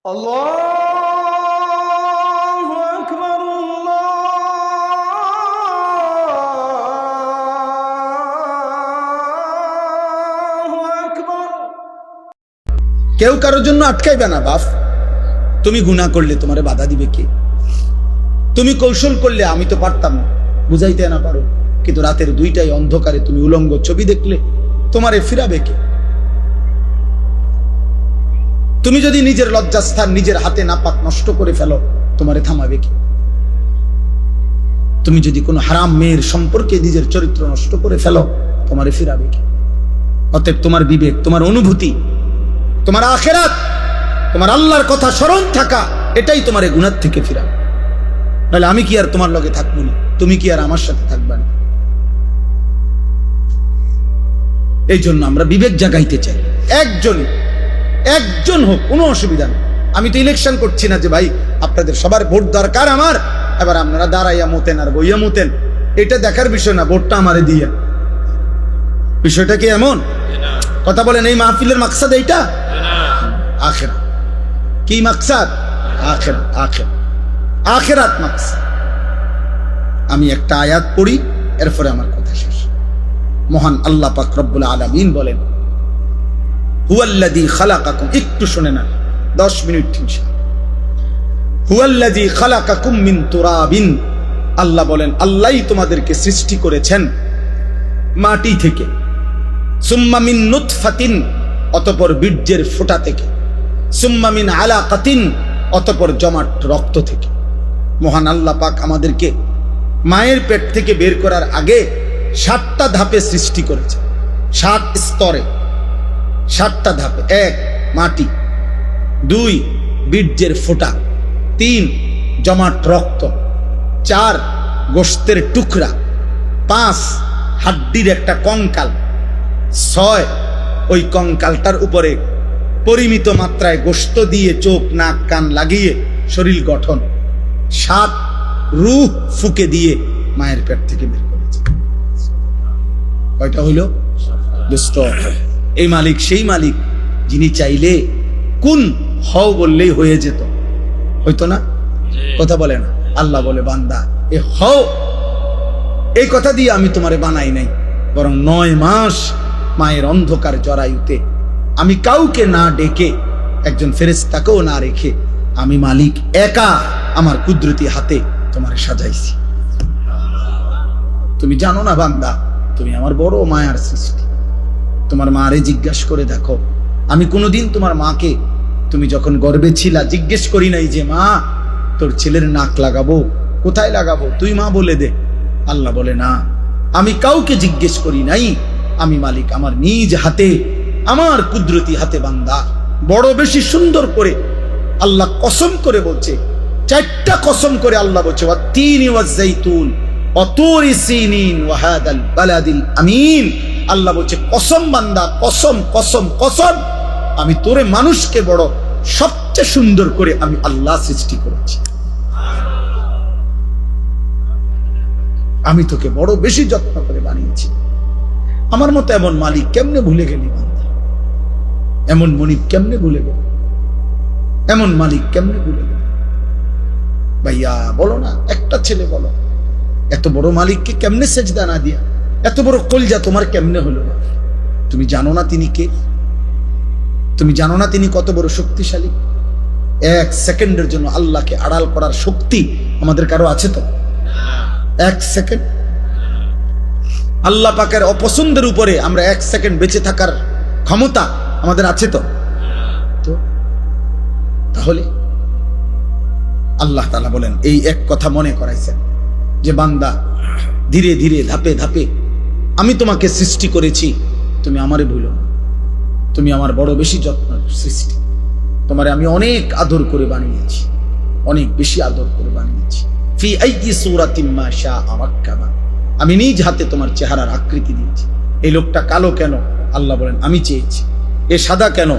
আল্লাহু আকবার, আল্লাহু আকবার। কেউ কারোর জন্য আটকাইবে না বাপ। তুমি গুনাহ করলে তোমারে বাধা দিবে কে? তুমি কৌশল করলে আমি তো পারতাম না, বুঝাইতে না পারো, কিন্তু রাতের 2টায় অন্ধকারে তুমি উলঙ্গ ছবি দেখলে তোমারে ফিরাবে কে? তুমি যদি নিজের লজ্জাস্থান নিজের হাতে নাপাক নষ্ট করে ফেলো, তোমারে থামাবে কে? তুমি যদি কোনো হারাম মেয়ের সম্পর্কে নিজের চরিত্র নষ্ট করে ফেলো, তোমারে ফিরাবে কে? অতএব তোমার বিবেক, তোমার অনুভূতি, তোমার আখিরাত, তোমার আল্লাহর কথা স্মরণ থাকা, এটাই তোমার গুনাহ থেকে ফিরাবে। নাহলে আমি কি আর তোমার লগে থাকবো না? তুমি কি আর আমার সাথে থাকবা না? এই জন্য আমরা বিবেক জাগাইতে চাই। একজন হোক, কোনো অসুবিধা নেই। আমি তো ইলেকশন করছি না যে ভাই আপনাদের সবার ভোট দরকার আমার, এবার আপনারা দাঁড়াইয়া মতেন আর বইয়া মতেন, এটা দেখার বিষয় না। ভোটটা আমারে দিয়ে, বিষয়টা কি এমন? কথা বলেন, এই মাহফিলের মাকসাদ এইটা? আখিরাত। কি মাকসাদ? আখিরাত মাকসাদ। আমি একটা আয়াত পড়ি, এরপরে আমার কথা শেষ। মহান আল্লাহ পাক রব্বুল আলামিন বলেন, হুয়াল্লাযী খালাকাকুম, একটু শুনে না, 10 মিনিট ইনশাআল্লাহ। হুয়াল্লাযী খালাকাকুম মিন তুরাবিন, আল্লাহ বলেন আল্লাহই তোমাদেরকে সৃষ্টি করেছেন মাটি থেকে। সুম্মা মিন নুতফাতিন, অতঃপর বীর্যের ফোঁটা থেকে। সুম্মা মিন আলাকাতিন, অতঃপর জমাট রক্ত থেকে। মহান আল্লাহ পাক আমাদেরকে মায়ের পেট থেকে বের করার আগে 7টা ধাপে সৃষ্টি করেছে, 7 স্তরে, 7টা ধাপে। 1 মাটি, 2 বীর্যের ফোঁটা, 3 জমাট রক্ত, 4 গোশতের টুকরা, 5 হাড্ডির একটা কঙ্কাল, 6 ওই কঙ্কালটার উপরে পরিমিত মাত্রায় গোশত দিয়ে চোখ নাক কান লাগিয়ে শরীর গঠন, 7 রূহ ফুকে দিয়ে মায়ের পেট থেকে বের করেছে। কয়টা হইল দোস্ত? এই মালিক সেই মালিক যিনি চাইলে কোন হও বললেই হয়ে যেত, হইতো না? কথা বলে না? আল্লাহ বলে, বান্দা এ হও, এই কথা দিয়ে আমি তোমারে বানাই নাই, বরং 9 মাস মায়ের অন্ধকার জরায়ুতে আমি কাউকে না ডেকে, একজন ফেরেশতাকেও না রেখে, আমি মালিক একা আমার কুদরতি হাতে তোমারে সাজাইছি। তুমি জানো না বান্দা, তুমি আমার বড় মায়ার সৃষ্টি। তোমার মারে জিজ্ঞাসা করে দেখো, আমি কোনোদিন তোমার মাকে, তুমি যখন গর্ভে ছিলা, জিজ্ঞেস করি নাই যে মা তোর ছেলের নাক লাগাবো, কোথায় লাগাবো, তুই মা বলে দে। আল্লাহ বলে না, আমি কাউকে জিজ্ঞেস করি নাই, আমি মালিক আমার নিজ হাতে, আমার কুদরতি হাতে বান্দা বড় বেশি সুন্দর করে আল্লাহ কসম করে বলছে, 4টা কসম করে আল্লাহ বলছে, ওয়াত-তিনি ওয়াজ-যাইতুন ওয়া তুরি সিনিন ওয়া হাদাল বালাদিল আমিন। আল্লাহ বলছে কসম বান্দা, কসম কসম কসম, আমি তোরে মানুষকে বড় সবচেয়ে সুন্দর করে আমি আল্লাহ সৃষ্টি করেছি, আমি তোকে বড় বেশি যত্ন করে বানিয়েছি। আমার মতো এমন মালিক কেমনে ভুলে গেলি বান্দা? এমন মনিব কেমনে ভুলে গেল? এমন মালিক কেমনে ভুলে গেল? ভাইয়া বলো না, একটা ছেলে বলো, এত বড় মালিককে কেমনে সেজদা না দিয়া, এত বড় কলজা তোমার কেমনে হলো না? তুমি জানো না তিনি কে? তুমি জানো না তিনি কত বড় শক্তিশালী? 1 সেকেন্ডের জন্য আল্লাহকে আড়াল করার শক্তি আমাদের কারো আছে তো? 1 সেকেন্ড আল্লাহ পাকের অপছন্দের উপরে আমরা 1 সেকেন্ড বেঁচে থাকার ক্ষমতা আমাদের আছে তো? তাহলে আল্লাহ তাআলা বলেন, এই এক কথা মনে করাইছেন যে বান্দা ধীরে ধীরে ধাপে ধাপে আমি তোমাকে সৃষ্টি করেছি, তুমি আমারে ভুলো না, তুমি আমার বড় বেশি যত্ন সৃষ্টি, তোমারে আমি অনেক আদর করে বানিয়েছি, অনেক বেশি আদর করে বানিয়েছি। ফি আইয়ি সূরাতিন মা শাআ রাক্কাবা, আমি নিজ হাতে তোমার চেহারার আকৃতি দিয়েছি। এই লোকটা কালো কেন? আল্লাহ বলেন আমি চেয়েছি। এ সাদা কেন?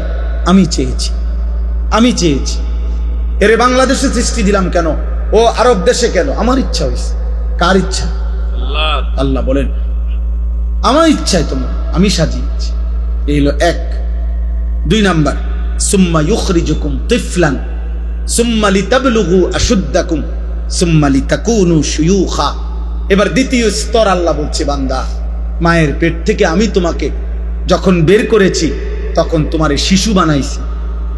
আমি চেয়েছি। আমি চেয়েছি। এরে বাংলাদেশে সৃষ্টি দিলাম কেন? ও আরব দেশে কেন? আমার ইচ্ছা হয়েছে। কার ইচ্ছা? আল্লাহ বলেন আমার ইচ্ছায় তোমার আমি সাজিয়েছি। এই হলো 1। 2 নাম্বার, সুম্মা ইউখরিজুকুম তিফলান সুম্মা লিতাবলুগু আশুদ্দাকুম সুম্মা লিতাকুনু শুয়ুখা। এবার দ্বিতীয় স্তর আল্লাহ বলছে, বান্দা মায়ের পেট থেকে আমি তোমাকে যখন বের করেছি তখন তোমারে শিশু বানাইছি,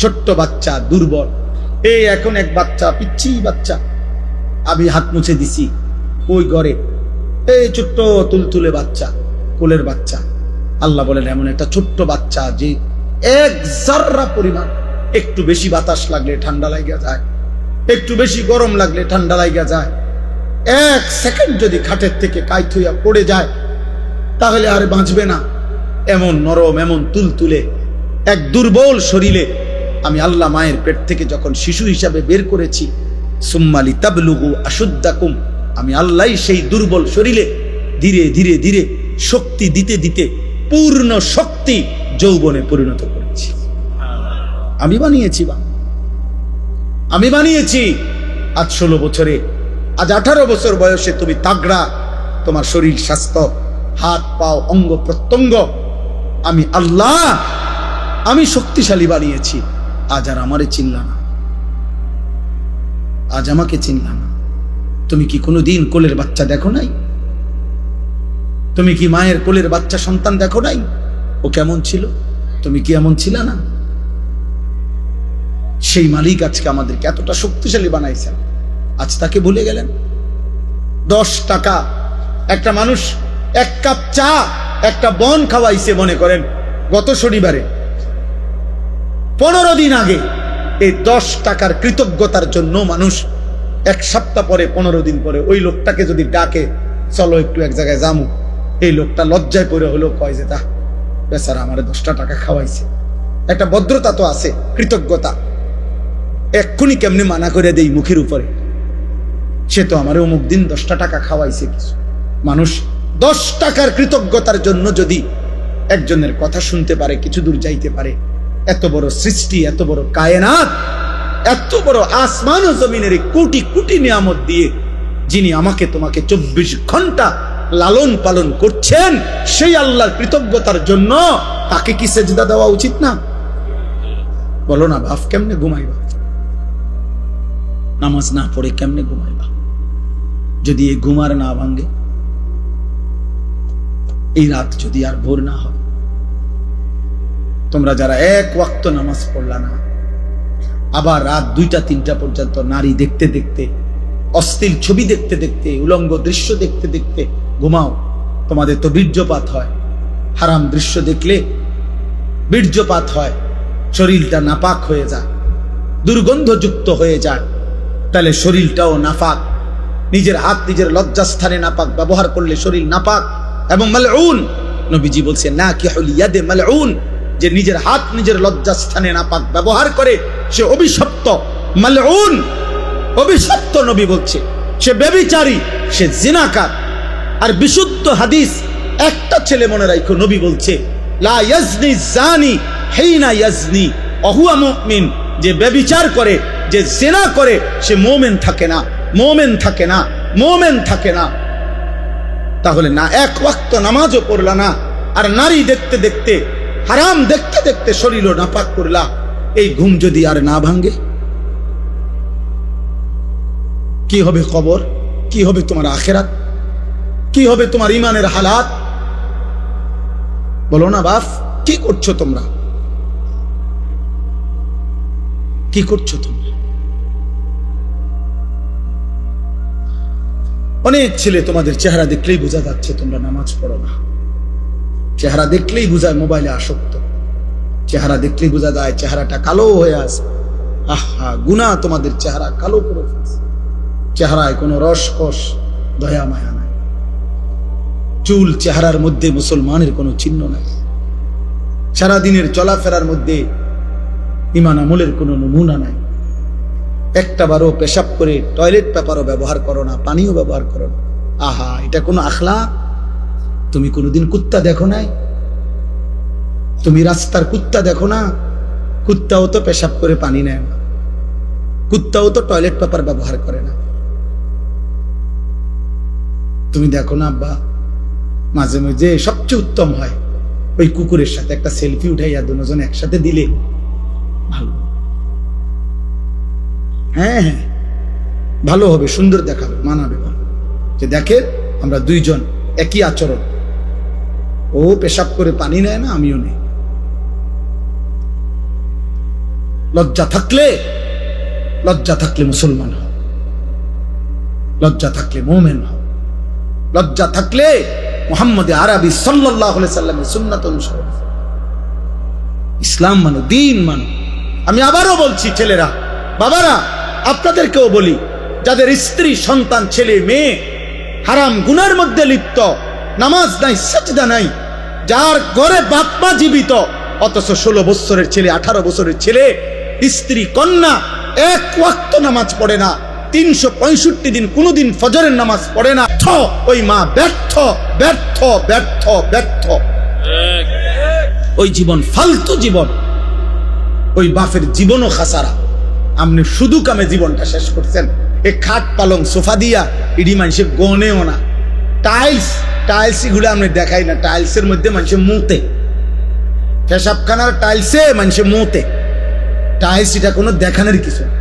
ছোট্ট বাচ্চা, দুর্বল। এই এখন এক বাচ্চা, পিচ্ছি বাচ্চা, আমি হাত মুছে দিছি ওই ঘরে, এই ছোট্ট তুলতুলে বাচ্চা, কোলের বাচ্চা। আল্লাহ বলেন এমন একটা ছোট্ট বাচ্চা যে এক জাররা পরিমাণ একটু বেশি বাতাস লাগলে ঠান্ডা লাগিয়া যায়, একটু বেশি গরম লাগলে ঠান্ডা লাগিয়া যায়। এক সেকেন্ড যদি খাটের থেকে কাইত হইয়া পড়ে যায় তাহলে আর বাঁচবে না। এমন নরম, এমন তুলতুলে এক দুর্বল শরীরে আমি আল্লাহ মায়ের পেট থেকে যখন শিশু হিসাবে বের করেছি, সুম্মা লিতাবলুগু আশুদ্দাকুম, আমি আল্লাহ সেই দুর্বল শরীরে ধীরে ধীরে ধীরে শক্তি দিতে দিতে পূর্ণ শক্তি যৌবনে পরিণত করেছি। আমি বানিয়েছি, আমি বানিয়েছি। আজ 16 বছরে, আজ 18 বছর বয়সে তুমি তাগড়া, তোমার শরীর স্বাস্থ্য, হাত পাও, অঙ্গ প্রত্যঙ্গ আমি আল্লাহ, আমি শক্তিশালী বানিয়েছি। আজ আর আমারে চিনলা না, আজ আমাকে চিনলা না। তুমি কি কোনোদিন কোলের বাচ্চা দেখো নাই? তুমি কি মায়ের কোলের বাচ্চা সন্তান দেখো নাই? ও কেমন ছিল? তুমি কি এমন ছিল না? সেই মালিক আজকে আমাদেরকে এতটা শক্তিশালী বানাইছেন, আজ তাকে ভুলে গেলেন। 10 টাকা একটা মানুষ এক কাপ চা, একটা বন খাওয়াইছে, মনে করেন গত শনিবারে, 15 দিন আগে। এই 10 টাকার কৃতজ্ঞতার জন্য মানুষ 1 সপ্তাহ পরে, 15 দিন পরে ওই লোকটাকে যদি ডাকে, চলো একটু এক জায়গায় যামু, এই লোকটা লজ্জায় পড়ে হলেও কয় যে তা বেচারা আমারে 10টা টাকা খাওয়াইছে। একটা ভদ্রতা তো আছে, কৃতজ্ঞতা। এক্ষুনি কেমনে মানা করে দেই মুখের উপরে, সে তো আমারে অমুক দিন 10টা টাকা খাওয়াইছে কিছু। মানুষ 10 টাকার কৃতজ্ঞতার জন্য যদি একজনের কথা শুনতে পারে, কিছু দূর যাইতে পারে। এত বড় সৃষ্টি, এত বড় কায়নাত, এত বড় আসমান ও জমিনের কোটি কোটি নিয়ামত দিয়ে যিনি আমাকে তোমাকে 24 ঘন্টা লালন পালন করছেন, সেই আল্লাহর কৃতজ্ঞতার জন্য তাকে কি সেজদা দেওয়া উচিত না? বলো না বাপ, কেমনে ঘুমাইবা? নামাজ না পড়ে কেমনে ঘুমাইবা? যদি এই ঘুমার না ভাঙ্গে, এই রাত যদি আর ভোর না হয়, তোমরা যারা এক ওয়াক্ত নামাজ পড়লা না, আবার রাত 2টা 3টা পর্যন্ত নারী দেখতে দেখতে, অশ্লীল ছবি দেখতে দেখতে, উলঙ্গ দৃশ্য দেখতে দেখতে ঘুমাও, তোমাদের তো বীর্যপাত হয়। হারাম দৃশ্য দেখলে বীর্যপাত হয়, শরীরটা নাপাক হয়ে যায়, দুর্গন্ধযুক্ত হয়ে যায়। তাহলে শরীরটাও নাপাক। নিজের হাত নিজের লজ্জাস্থানে নাপাক ব্যবহার করলে শরীর নাপাক এবং মালউন। নবীজি বলছেন নাকিহুল ইয়াদে মালউন, যে নিজের হাত নিজের লজ্জাস্থানে নাপাক ব্যবহার করে সে অভিশপ্ত, মালউন, অভিশপ্ত। নবী বলছে সে ব্যভিচারী, সে জিনাকার। আর বিশুদ্ধ হাদিস একটা ছেলে মনে রাখো, নবী বলছে লা ইয়াজনি জানি হিনা ইয়াজনি ওয়া হুয়া মুমিন, যে ব্যভিচার করে, যে জিনা করে, সে মুমিন থাকে না, মুমিন থাকে না, মুমিন থাকে না। তাহলে না এক ওয়াক্ত নামাজও পড়লা না, আর নারী দেখতে দেখতে, হারাম দেখতে দেখতে শরীরও নাপাক করলা। এই ঘুম যদি আর না ভাঙ্গে, কি হবে কবর? কি হবে তোমার আখিরাত? কি হবে তোমার ইমানের হালাত? বলো না বাপ, কি করছো তোমরা? কি করছো তোমরা? অনেক ছেলে তোমাদের চেহারা দেখলেই বোঝা যাচ্ছে তোমরা নামাজ পড়ো না। চেহারা দেখলেই বোঝায় মোবাইলে আসক্ত, চেহারা দেখলেই বোঝা যায় চেহারাটা কালো হয়ে আছে। আহা, গুনাহ তোমাদের চেহারা কালো করে ফেলছে। চেহারায় কোনো রসকস, দয়া মায়া নাই। চুল চেহারার মধ্যে মুসলমানের কোনো চিহ্ন নাই। সারাদিনের চলাফেরার মধ্যে ঈমান আমলের কোনো নমুনা নাই। একটা বারও পেশাব করে টয়লেট পেপারও ব্যবহার করো না, পানিও ব্যবহার করো না। আহা, এটা কোনো আখলাক? তুমি কোনোদিন কুত্তা দেখো নাই? তুমি রাস্তার কুত্তা দেখো না? কুত্তাও তো পেশাব করে পানি নেয় না, কুত্তাও তো টয়লেট পেপার ব্যবহার করে না। তুমি দেখো না আব্বা, মাঝে মাঝে সবচেয়ে উত্তম হয় ওই কুকুরের সাথে একটা সেলফি উঠাইয়া দুজন একসাথে দিলে ভালো। হ্যাঁ হ্যাঁ, ভালো হবে, সুন্দর দেখাবে, মানাবে ভালো, যে দেখে আমরা দুইজন একই আচরণ, ও পেশাব করে পানি নেয় না, আমিও নেই। লজ্জা থাকলে মুসলমান হও, লজ্জা থাকলে মোমেন হও, লজ্জা থাকলে মুহাম্মদ আরবি সাল্লাল্লাহু আলাইহি সাল্লামের সুন্নাত অনুসরণ, ইসলাম মানো, দ্বীন মানো। আমি আবারও বলছি, ছেলেরা, বাবারা, আপনাদেরকেও বলি, যাদের স্ত্রী, সন্তান, ছেলে মেয়ে হারাম গুনার মধ্যে লিপ্ত, নামাজ নাই, সাজদা নাই, যার ঘরে বাপ মা জীবিত, অথচ 16 বছরের ছেলে, 18 বছরের ছেলে, স্ত্রী, কন্যা এক ওয়াক্ত নামাজ পড়ে না, 365 দিন কোনদিন ফজরের নামাজ পড়ে না, ওই মা ব্যর্থ ব্যর্থ ব্যর্থ ব্যর্থ। ওই জীবন ফালতু জীবন, ওই বাপের জীবনও খাসারা। আপনি শুধু কামে জীবনটা শেষ করছেন। এ খাট পালং সোফা দিয়া ইডি মানুষে গনেও না, টাইলস এগুলো আপনি দেখাই না, টাইলসের মধ্যে মানুষের মুতে, পেশাবখানার টাইলসে মানুষের মুতে, টাইলস এটা কোনো দেখানোর কিছু না,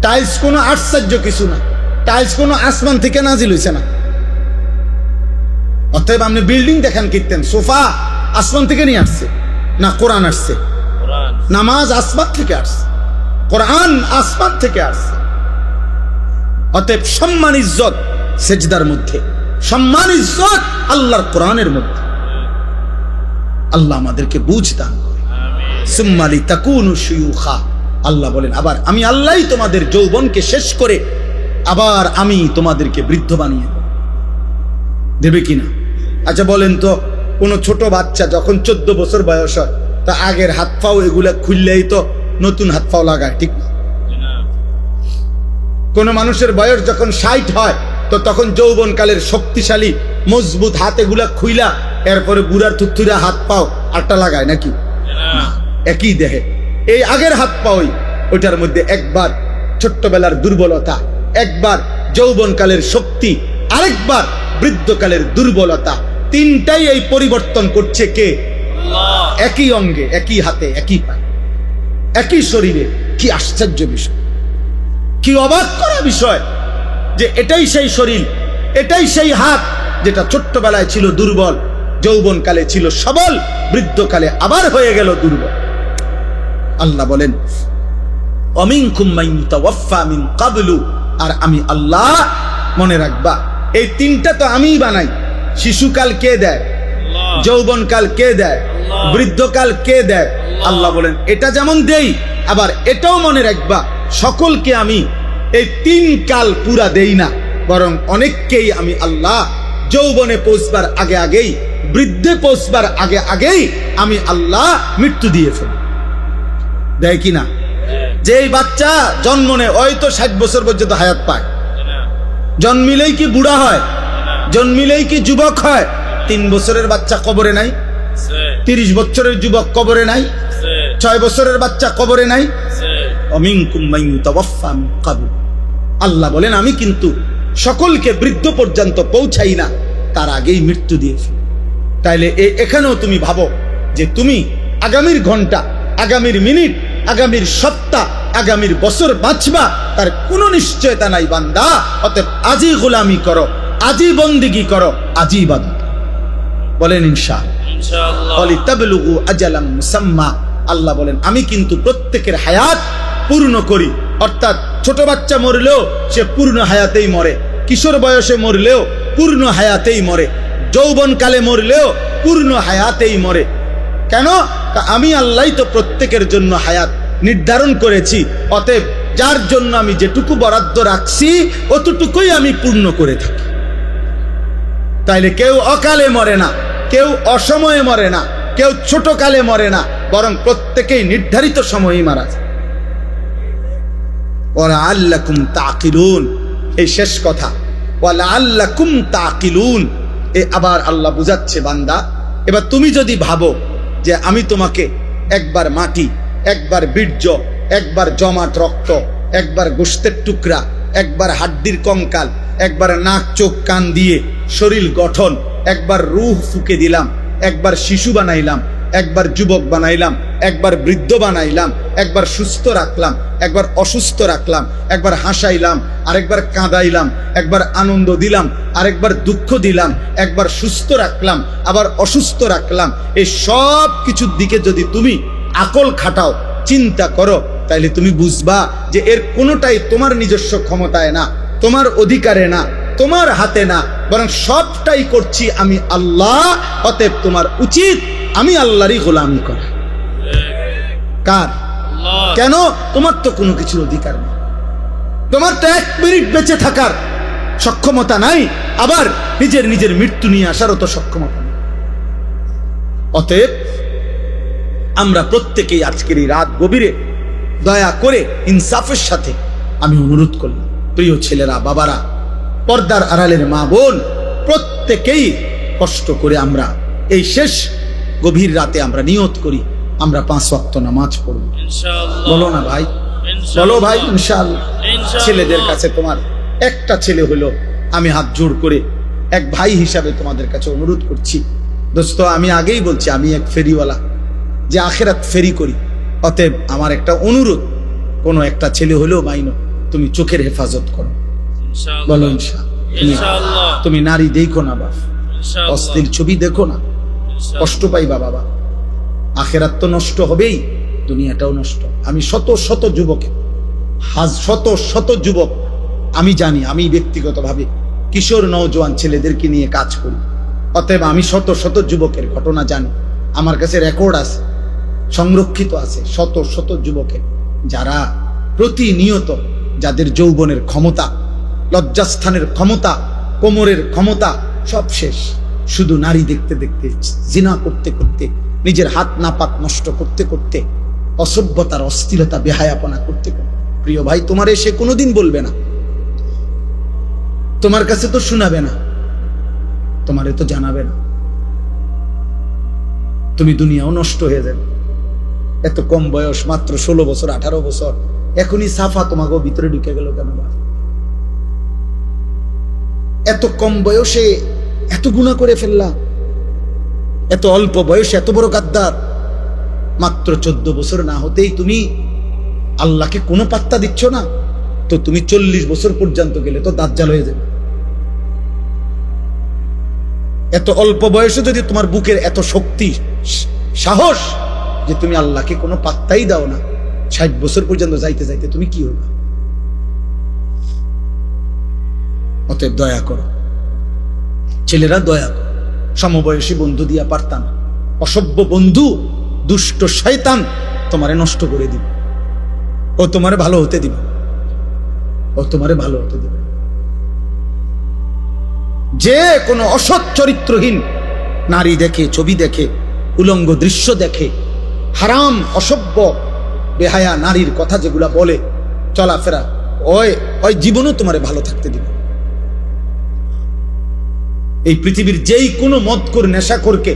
টাইলস কোনো আশ্চর্য কিছু না, টাইলস কোনো আসমান থেকে নাজিল হইছে না। অতএব আপনি বিল্ডিং দেখান কীর্তেন, সোফা আসমান থেকে নিয়ে আসছে না, কোরআন আসছে, নামাজ আসমান থেকে আসছে, কোরআন আসমান থেকে আসছে। অতএব সম্মান ইজ্জত সেজদার মধ্যে, সম্মান ইজ্জত আল্লাহর কোরআনের মধ্যে। আল্লাহ আমাদেরকে বুঝ দান করে। সুম্মা লিতাকুনু শুয়ুখা, আল্লাহ বলেন আবার আমি আল্লাহই তোমাদের যৌবনকে শেষ করে আবার আমি তোমাদেরকে বৃদ্ধ বানিয়ে দেবে কিনা। আচ্ছা বলেন তো, কোনো ছোট বাচ্চা যখন 14 বছর বয়স হয়, তা আগের হাত পাও এগুলা খুললেই তো নতুন হাত পাও লাগায়, ঠিক না? কোন মানুষের বয়স যখন 60 হয়, তো তখন যৌবনকালের শক্তিশালী মজবুত হাত এগুলা খুইলা এরপরে বুড়ার থুথুরা হাত পাও আটটা লাগায় নাকি? একই দেহে এই আগের হাত পাওই, ওইটার মধ্যে একবার ছোট্টবেলার দুর্বলতা, একবার যৌবনকালের শক্তি, আরেকবার বৃদ্ধকালের দুর্বলতা, তিনটাই এই পরিবর্তন করছে কে? আল্লাহ। একই অঙ্গে, একই হাতে, একই পায়ে, একই শরীরে। কি আশ্চর্য বিষয়, কি অবাক করা বিষয় যে এটাই সেই শরীর, এটাই সেই হাত যেটা ছোট্টবেলায় ছিল দুর্বল, যৌবনকালে ছিল সবল, বৃদ্ধকালে আবার হয়ে গেল দুর্বল। আল্লাহ বলেন ওয়ামিনকুম মান ইউতাওয়াফা মিন ক্বাবলু, আর আমি আল্লাহ, মনে রাখবা এই তিনটা তো আমিই বানাই। শিশুকাল কে দেয়? যৌবনকাল কে দেয়? বৃদ্ধকাল কে দেয়? আল্লাহ বলেন এটা যেমন দেই, আবার এটাও মনে রাখবা সকলকে আমি এই 3 কাল পুরা দেই না, বরং অনেককেই আমি আল্লাহ যৌবনে পৌঁছবার আগে আগেই, বৃদ্ধে পৌঁছবার আগে আগেই আমি আল্লাহ মৃত্যু দিয়ে ফেলি। দেয় কিনা? যেই বাচ্চা জন্ম নেয় ওই তো 60 বছর পর্যন্ত হায়াত পায়, জন্মিলেই কি বুড়া হয়? জন্মিলেই কি যুবক হয়? 3 বছরের বাচ্চা কবরে নাই, 30 বছরের যুবক কবরে নাই, 6 বছরের বাচ্চা কবরে নাই। ওয়ামিনকুম মান ইউতাওয়াফা মিন ক্বাবল, আল্লাহ বলেন আমি কিন্তু সকলকে বৃদ্ধ পর্যন্ত পৌঁছাই না, তার আগেই মৃত্যু দিয়েছি। তাইলে এখানেও তুমি ভাবো যে তুমি আগামীর ঘন্টা, আগামীর মিনিট, আগামীর সপ্তাহ, আগামীর বছর বাঁচবা তার কোনো নিশ্চয়তা নাই বান্দা। অতএব আজই গোলামি করো, আজই বন্দিগি করো, আজই ইবাদত। বলেন ইনশাআল্লাহ। ওয়ালিতাবলুগু আজালাম মুসাম্মা, আল্লাহ বলেন আমি কিন্তু প্রত্যেকের হায়াত পূর্ণ করি। অর্থাৎ ছোট বাচ্চা মরলেও সে পূর্ণ হায়াতেই মরে, কিশোর বয়সে মরলেও পূর্ণ হায়াতেই মরে, যৌবনকালে মরলেও পূর্ণ হায়াতেই মরে। কেন? আমি আল্লাহ তো প্রত্যেকের জন্য হায়াত নির্ধারণ করেছি। অতএব যার জন্য আমি যেটুকু বরাদ্দ রাখছি অতটুকুই আমি পূর্ণ করে থাকি। তাইলে কেউ অকালে মরে না, কেউ অসময়ে মরে না, কেউ ছোট কালে মরে না, বরং প্রত্যেকেই নির্ধারিত সময়েই মারা যায়। ওয়ালাআল্লাকুম তাকিলুন, এই শেষ কথা, ওয়ালাআল্লাকুম তাকিলুন। আবার আল্লাহ বুঝাচ্ছে বান্দা, এবার তুমি যদি ভাবো যে আমি তোমাকে একবার মাটি, একবার বীর্য, একবার জমাট রক্ত, একবার গোশতের টুকরা, একবার হাড্ডির কঙ্কাল, একবার নাক চোখ কান দিয়ে শরীর গঠন, একবার রূহ ফুকে দিলাম, একবার শিশু বানাইলাম, একবার যুবক বানাইলাম, একবার বৃদ্ধ বানাইলাম, একবার সুস্থ রাখলাম, একবার অসুস্থ রাখলাম, একবার হাসাইলাম, আরেকবার কাঁদাইলাম, একবার আনন্দ দিলাম, আরেকবার দুঃখ দিলাম, একবার সুস্থ রাখলাম, আবার অসুস্থ রাখলাম। এই সব কিছুর দিকে যদি তুমি আকল খাটাও, চিন্তা করো, তাইলে তুমি বুঝবা যে এর কোনোটাই তোমার নিজস্ব ক্ষমতায় না, তোমার অধিকারে না, তোমার হাতে না, বরং সবটাই করছি আমি আল্লাহ। অতএব তোমার উচিত আমি আল্লাহরই গোলামি করা। কার? কেন? তোমার তো কোনো কিছুর অধিকার নেই, তোমার তো 1 মিনিট বেঁচে থাকার সক্ষমতা নাই, আবার নিজের মৃত্যু নিয়ে আসারও তো সক্ষমতা নেই। অতএব আমরা প্রত্যেকেই আজকের এই রাত গভীরে দয়া করে ইনসাফের সাথে আমি অনুরোধ করলাম, প্রিয় ছেলেরা, বাবারা, পর্দার আড়ালের মা বোন, প্রত্যেকেই কষ্ট করে আমরা এই শেষ গভীর রাতে আমরা নিয়ত করি আমরা 5 ওয়াক্ত নামাজ পড়ব। বলো না ভাই, বলো ভাই, ইনশাআল্লাহ। ছেলেদের কাছে তোমার একটা ছেলে হলো, আমি হাত জোড় করে এক ভাই হিসাবে তোমাদের কাছে অনুরোধ করছি, দোস্ত, আমি আগেই বলছি আমি এক ফেরিওয়ালা, যে আখেরাত ফেরি করি। অতএব আমার একটা অনুরোধ, কোনো একটা ছেলে হলেও মাইনো, তুমি চোখের হেফাজত করো। বলো ইনশাআল্লাহ। তুমি নারী দেখো না বাপ, অশ্লীল ছবি দেখো না, কষ্ট পাইবা বাবা। আখেরাত তো নষ্ট হবেই, দুনিয়াটাও নষ্ট। আমি শত শত যুবক আমি জানি, আমি ব্যক্তিগতভাবে কিশোর নওজোয়ান ছেলেদেরকে নিয়ে কাজ করি। অতএব আমি শত শত যুবকের ঘটনা জানি, আমার কাছে রেকর্ড আছে, সংরক্ষিত আছে, শত শত যুবকের, যারা প্রতিনিয়ত, যাদের যৌবনের ক্ষমতা, লজ্জাস্থানের ক্ষমতা, কোমরের ক্ষমতা সব শেষ, শুধু নারী দেখতে দেখতে, জিনা করতে করতে, নিজের হাত নাপাক নষ্ট করতে করতে, অসভ্যতার অস্থিরতা বেহায়াপনা করতে করতে। প্রিয় ভাই, তোমার এসে কোনোদিন বলবে না, তোমার কাছে তো শোনাবে না, তোমারে তো জানাবে না, তুমি দুনিয়াও নষ্ট হয়ে যাবে। এত কম বয়স, মাত্র 16 বছর 18 বছর, এখনই সাফা তোমাকে ভিতরে ঢুকে গেল কেন? এত কম বয়সে এত গুনাহ করে ফেললা, এত অল্প বয়সে এত বড় গাদ্দার। মাত্র 14 বছর না হতেই তুমি আল্লাহকে কোনো পাত্তা দিচ্ছ না, তো তুমি 40 বছর পর্যন্ত গেলে তো দাজ্জাল হয়ে যাবে। এত অল্প বয়সে যদি তোমার বুকের এত শক্তি, সাহস, যে তুমি আল্লাহকে কোনো পাত্তাই দাও না, 60 বছর পর্যন্ত যাইতে যাইতে তুমি কি হবে? অতএব দয়া করো ছেলেরা, দয়া করো। সমবয়সী বন্ধু দিয়া পারতা না, অসভ্য বন্ধু, দুষ্ট শয়তান তোমারে নষ্ট করে দিবে, ও তোমারে ভালো হতে দিবে, ও তোমারে ভালো হতে দিবে। যে কোনো অসৎ চরিত্রহীন নারী দেখে, ছবি দেখে, উলঙ্গ দৃশ্য দেখে, হারাম অসভ্য বেহায়া নারীর কথা যেগুলা বলে, চলাফেরা, ওই জীবনও তোমারে ভালো থাকতে দিবে। এই পৃথিবীর যেই কোনো মদখোর নেশাখোরকে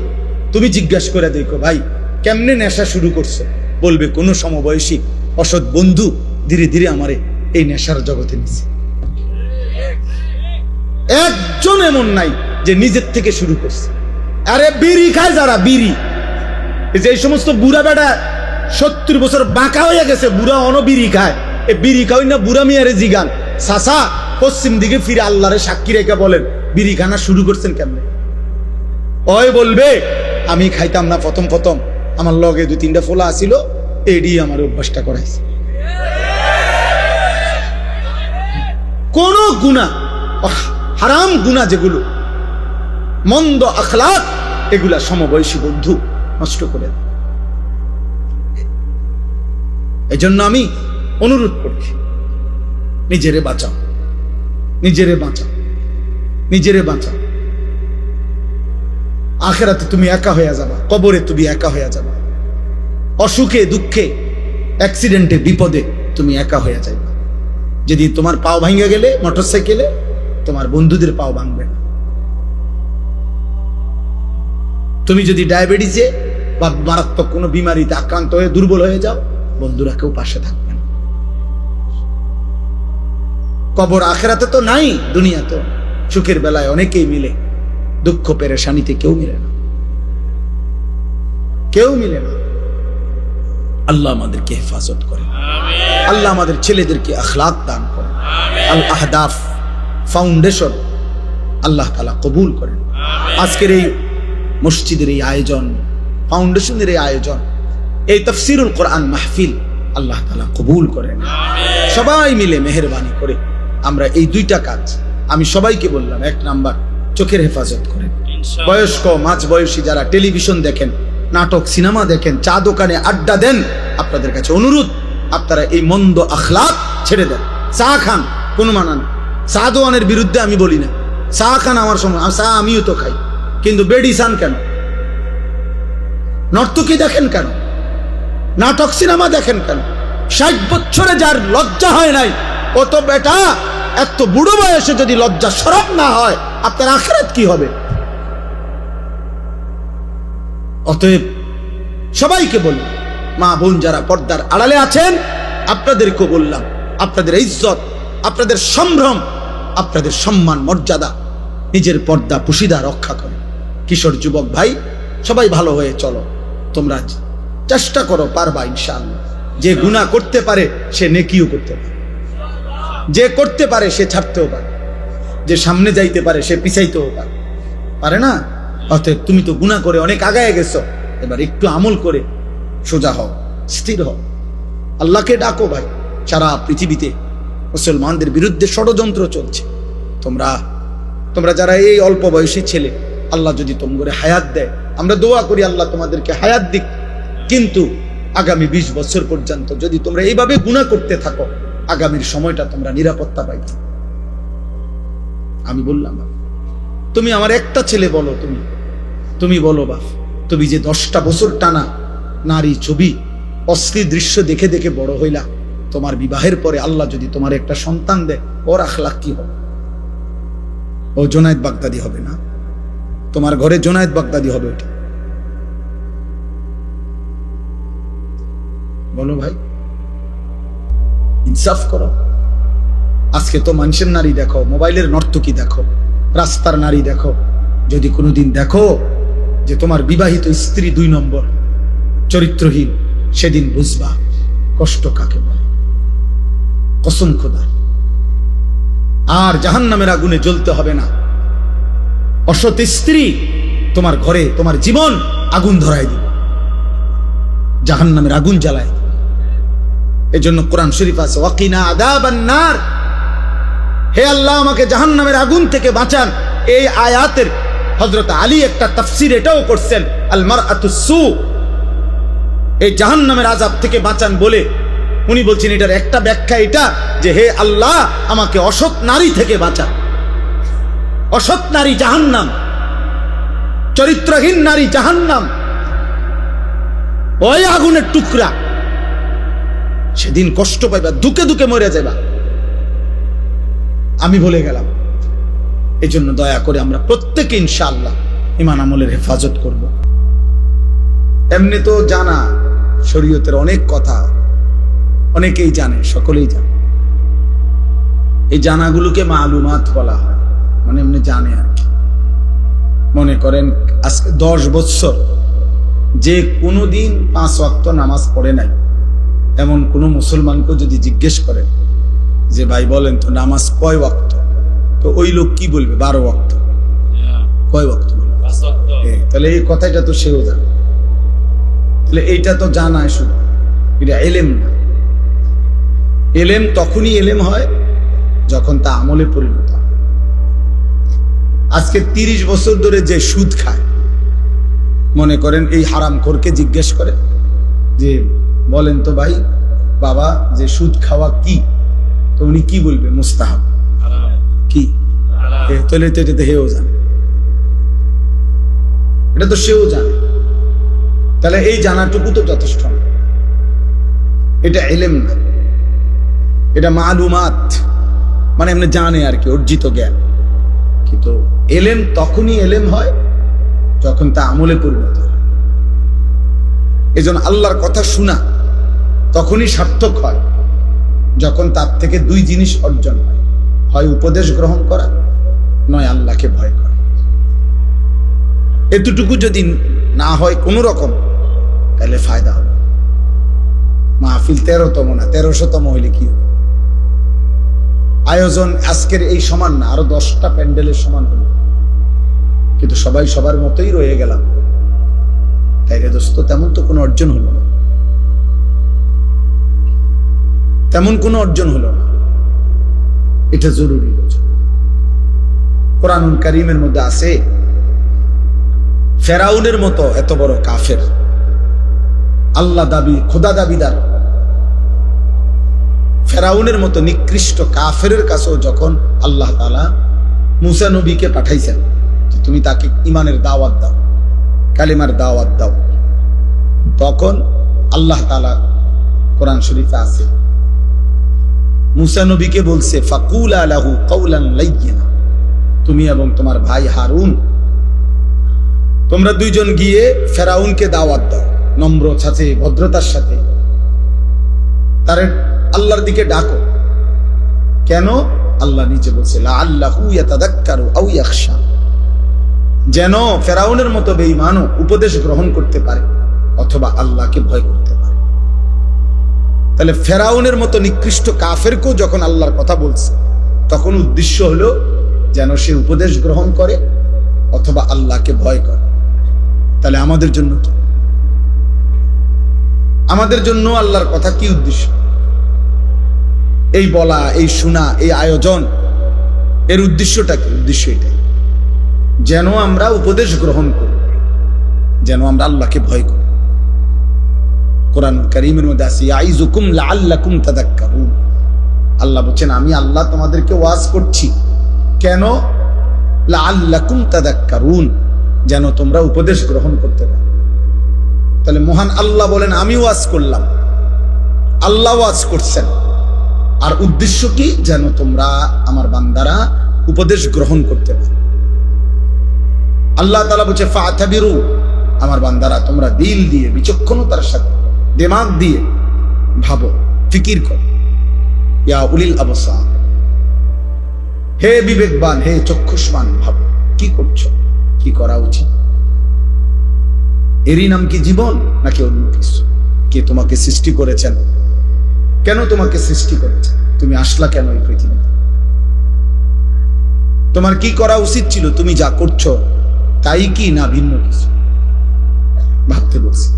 তুমি জিজ্ঞাসা করে দেখো, ভাই কেমনে নেশা শুরু করছো, বলবে কোনো সমবয়সী অসৎ বন্ধু ধীরে ধীরে আমারে এই নেশার জগতে নিছে। একজন এমন নাই যে নিজের থেকে শুরু করছে। আরে বিড়ি খায় যারা, বিড়ি, যে সমস্ত বুড়া বেটা 70 বছর বাঁকা হয়ে গেছে, বুড়া বিড়ি খায়, এ বিড়ি খাওয়াই না বুড়া মিয়ারে জিগান, চাচা পশ্চিম দিকে ফিরে আল্লাহরে সাক্ষী রেখে বলেন বিড়ি খানা শুরু করছেন কেমনে? ওই বলবে আমি খাইতাম না প্রথম প্রথম, আমার লগে 2-3টা ফোলা আসিল, এডি আমার অভ্যাসটা করাইছে। কোন গুনাহ, হারাম গুনাহ যেগুলো, মন্দ আখলাক, এগুলা সমবয়সী বন্ধু নষ্ট করে দেয়। এই জন্য আমি অনুরোধ করছি, নিজেরে বাঁচাও, নিজেরে বাঁচাও, নিজেরে বাঁচাও। আখেরাতে তুমি একা হয়ে যাবা, কবরে তুমি একা হয়ে যাবা, অসুখে দুঃখে অ্যাক্সিডেন্টে বিপদে তুমি একা হয়ে যাইবা। যদি তোমার পাও ভাঙে গেলে মোটরসাইকেলে, তোমার বন্ধুদের পাও ভাঙবে না। তুমি যদি ডায়াবেটিসে বা মারাত্মক কোনো বিমারিতে আক্রান্ত হয়ে দুর্বল হয়ে যাও, বন্ধুরা কেউ পাশে থাকবে না। কবর আখেরাতে তো নাই, দুনিয়া তো সুখের বেলায় অনেকেই মিলে, দুঃখ পেরেশানিতে কেউ মিলে না। কেউ মিলে না। আল্লাহ আমাদেরকে হেফাজত করেন, আল্লাহ আমাদের ছেলেদেরকে আখলাক দান করেন, আল আহদাফ ফাউন্ডেশন আল্লাহ তাআলা কবুল করেন। আজকের এই মসজিদের এই আয়োজন, ফাউন্ডেশনের এই আয়োজন, এই তাফসীরুল কোরআন মাহফিল আল্লাহ তাআলা কবুল করেন। সবাই মিলে মেহেরবানি করে আমরা এই দুইটা কাজ আমি সবাইকে বললাম। এক নাম্বার, চোখের হেফাজত করেন। বয়স্ক মাঝ বয়সী যারা টেলিভিশন দেখেন, নাটক সিনেমা দেখেন, চা দোকানে আড্ডা দেন, আপনাদের কাছে অনুরোধ, আপনারা এই মন্দ আখলাক ছেড়ে দেন। চা খান, কোনো মানা নেই। চা দোয়ানের বিরুদ্ধে আমি বলি না, চা খান আমার সময়, চা আমিও তো খাই, কিন্তু বেডি চান কেন? নর্তকী দেখেন কেন? নাটক সিনেমা দেখেন কেন? 60 বছরে যার লজ্জা হয় নাই, ও তো বেটা এত বুড়ো বয়সে যদি লজ্জা শরম না হয়, আপনার আখিরাত কি হবে? অতএব সবাইকে বললাম, মা বোন যারা পর্দার আড়ালে আছেন, আপনাদেরকেও বললাম, আপনাদের ইজ্জত, আপনাদের সম্ভ্রম, আপনাদের সম্মান মর্যাদা, নিজের পর্দা পুশিদা রক্ষা করে। কিশোর যুবক ভাই, সবাই ভালো হয়ে চলো। তোমরা চেষ্টা করো, পারবা ইনশাআল্লাহ। যে গুনাহ করতে পারে সে নেকিও করতে পারে, যে করতে পারে সে ছাড়তেও পারে, যে সামনে যাইতে পারে সে পিছাইতেও পারে, পারে না? অতএব তুমি তো গুনাহ করে অনেক আগায় গেছো, এবার একটু আমল করে সোজা হও, স্থির হও, আল্লাহকে ডাকো। ভাই, সারা পৃথিবীতে মুসলমানদের বিরুদ্ধে ষড়যন্ত্র চলছে। তোমরা যারা এই অল্প বয়সী ছেলে, আল্লাহ যদি তোমাদের হায়াত দেয়, আমরা দোয়া করি আল্লাহ তোমাদেরকে হায়াত দিক, কিন্তু আগামী 20 বছর পর্যন্ত যদি তোমরা এইভাবে গুনাহ করতে থাকো, আগামীর সময়টা তোমরা নিরাপত্তা পাইবে। আমি বললাম, তুমি আমার একটা ছেলে বলো, তুমি বলো বাপ, তুমি যে 10টা বছর টানা নারী ছবি অশ্লীল দৃশ্য দেখে দেখে বড় হইলা, তোমার বিবাহের পরে আল্লাহ যদি তোমার একটা সন্তান দেয়, ওর আখলাক কি হবে? ও জোনায়েদ বাগদাদি হবে না? তোমার ঘরে জোনায়েদ বাগদাদি হবে ওটা? বলো ভাই, ইনসাফ করো। আজকে তো মানুষের নারী দেখো, মোবাইলের নর্তকী দেখো, রাস্তার নারী দেখো। যদি কোনোদিন দেখো যে তোমার বিবাহিত স্ত্রী 2 নম্বর চরিত্রহীন, সেদিন বুঝবা কষ্ট কাকে বলে। কসম খোদার। আর জাহান্নামের আগুনে জ্বলতে হবে না। অসৎ স্ত্রী তোমার ঘরে তোমার জীবন আগুন ধরায় দিবে, জাহান্নামের আগুন জ্বালায়। এজন্য কোরআন শরীফ আছে, ওয়াকিনা আযাবান নার, হে আল্লাহ আমাকে জাহান্নামের আগুন থেকে বাঁচান। এই আয়াতের হযরত আলী একটা তাফসীর এটাও করছেন, আল মারআতুস সু, এই জাহান্নামের আযাব থেকে বাঁচান বলে উনি বলছেন এটার একটা ব্যাখ্যা এটা, যে হে আল্লাহ আমাকে অসৎ নারী থেকে বাঁচান। অসৎ নারী জাহান্নাম, চরিত্রহীন নারী জাহান্নাম, ওই আগুনের টুকরা। সেদিন কষ্ট পাইবা, দুকে দুকে মরে যাবা। আমি বলে গেলাম। এই জন্য দয়া করে আমরা প্রত্যেকে ইনশাআল্লাহ ঈমান আমলের হেফাজত করব। এমনি তো জানা শরীয়তের অনেক কথা অনেকেই জানে, সকলেই জানে। এই জানাগুলোকে মালুমাত বলা হয়, মানে এমনি জানে আর কি। মনে করেন আজকে 10 বছর যে কোনোদিন 5 ওয়াক্ত নামাজ পড়ে নাই, এমন কোন মুসলমানকে যদি জিজ্ঞেস করেন যে ভাই বলেন তো নামাজ কয় ওয়াক্ত, তো ওই লোক কি বলবে? 12 ওয়াক্ত। কয় ওয়াক্ত বলবে? 5 ওয়াক্ত। তাহলে এই কথাটা তো সেও জানে। তাহলে এইটা তো জানায় শুধু, এটা এলেম না। এলেম তখনই এলেম হয় যখন তা আমলে পরিণত হয়। আজকে 30 বছর ধরে যে সুদ খায়, মনে করেন এই হারামখোরকে জিজ্ঞেস করে যে বলেন তো ভাই বাবা যে সুদ খাওয়া কি, তো উনি কি বলবে? মুস্তাহাব। কি? তাহলে তো এটা হেও জানে, এটা তো সেও জানে। তাহলে এই জানাটুকু তো যথেষ্ট না। এটা এলেম না, এটা মালুমাত, মানে এমনি জানে আর কি, অর্জিত জ্ঞান। কিন্তু এলেম তখনই এলেম হয় যখন তা আমলে পরিণত হয়। এই জন্য আল্লাহর কথা শোনা তখনই সার্থক হয় যখন তার থেকে 2 জিনিস অর্জন হয়, হয় উপদেশ গ্রহণ করা, নয় আল্লাহকে ভয় করা। এতটুকু যদি না হয় কোনো রকম, তাহলে ফায়দা হবে। মাহফিল 13তম না 1300তম হইলে কি হবে? আয়োজন আজকের এই সমান না, আরো 10টা প্যান্ডেলের সমান হলো, কিন্তু সবাই সবার মতোই রয়ে গেলাম। তাইলে দোস্ত তেমন তো কোনো অর্জন হলো না, তেমন কোনো অর্জন হলো না। এটা জরুরি। কোরআনুল কারীমের মধ্যে আছে ফেরাউনের মতো এত বড় কাফের, আল্লাহ দাবি খোদা দাবিদার ফেরাউনের মতো নিকৃষ্ট কাফেরের কাছেও যখন আল্লাহ তাআলা মুসা নবীকে পাঠাইছেন যে তুমি তাকে ঈমানের দাওয়াত দাও, কালিমার দাওয়াত দাও, তখন আল্লাহ তাআলা কোরআন শরীফে আছে মুসা নবীকে বলছে ফাকুলা লাহু কাওলান লাইয়িনা, তুমি এবং তোমার ভাই হারুন তোমরা দুইজন গিয়ে ফেরাউনকে দাওয়াত দাও, নম্র সাথে ভদ্রতার সাথে তার আল্লাহর দিকে ডাকো। কেন? আল্লাহ নিজে বলছে লাআল্লাহু ইয়াতাযাক্কারু আও ইয়াখশা, যেন ফেরাউনের মতো বেঈমানও উপদেশ গ্রহণ করতে পারে অথবা আল্লাহকে ভয় করতে পারে। তাহলে ফেরাউনের মতো নিকৃষ্ট কাফেরকেও যখন আল্লাহর কথা বলছে তখন উদ্দেশ্য হলো যেন সে উপদেশ গ্রহণ করে অথবা আল্লাহকে ভয় করে। তাহলে আমাদের জন্য কি? আমাদের জন্য আল্লাহর কথা কি উদ্দেশ্য? এই বলা, এই শোনা, এই আয়োজন, এর উদ্দেশ্যটা কি? উদ্দেশ্য এটাই যেন আমরা উপদেশ গ্রহণ করি, যেন আমরা আল্লাহকে ভয় করি। কোরআনুল কারীমের মধ্যে আছে ইয়াইযুকুম লাআল্লাকুম তাযাক্কারুন, আল্লাহ বলেন আমি আল্লাহ তোমাদেরকে ওয়াজ করছি। কেন? লাআল্লাকুম তাযাক্কারুন, যেন তোমরা উপদেশ গ্রহণ করতে পারো। তাহলে মহান আল্লাহ বলেন আমি ওয়াজ করলাম, আল্লাহ ওয়াজ করছেন, আর উদ্দেশ্য কি? যেন তোমরা আমার বান্দারা উপদেশ গ্রহণ করতে পারো। আল্লাহ তাআলা বলছে ফাতাবিরু, আমার বান্দারা তোমরা দিল দিয়ে বিচক্ষণতার সাথে দিমাগ দিয়ে ভাবো, ফিকির করো। ইয়া উলিল আবসার, হে বিবেকবান, হে চক্ষুষ্মান, ভাবো কি করছো, কি করা উচিত। এরই নাম কি জীবন নাকি অন্য কিছু? কে তোমাকে সৃষ্টি করেছেন? কেন তোমাকে সৃষ্টি করেছেন? তুমি আসলা কেন এই পৃথিবীতে? তোমার কি করা উচিত ছিল? তুমি যা করছো তাই কি না ভিন্ন কিছু? ভাবতে বলছি।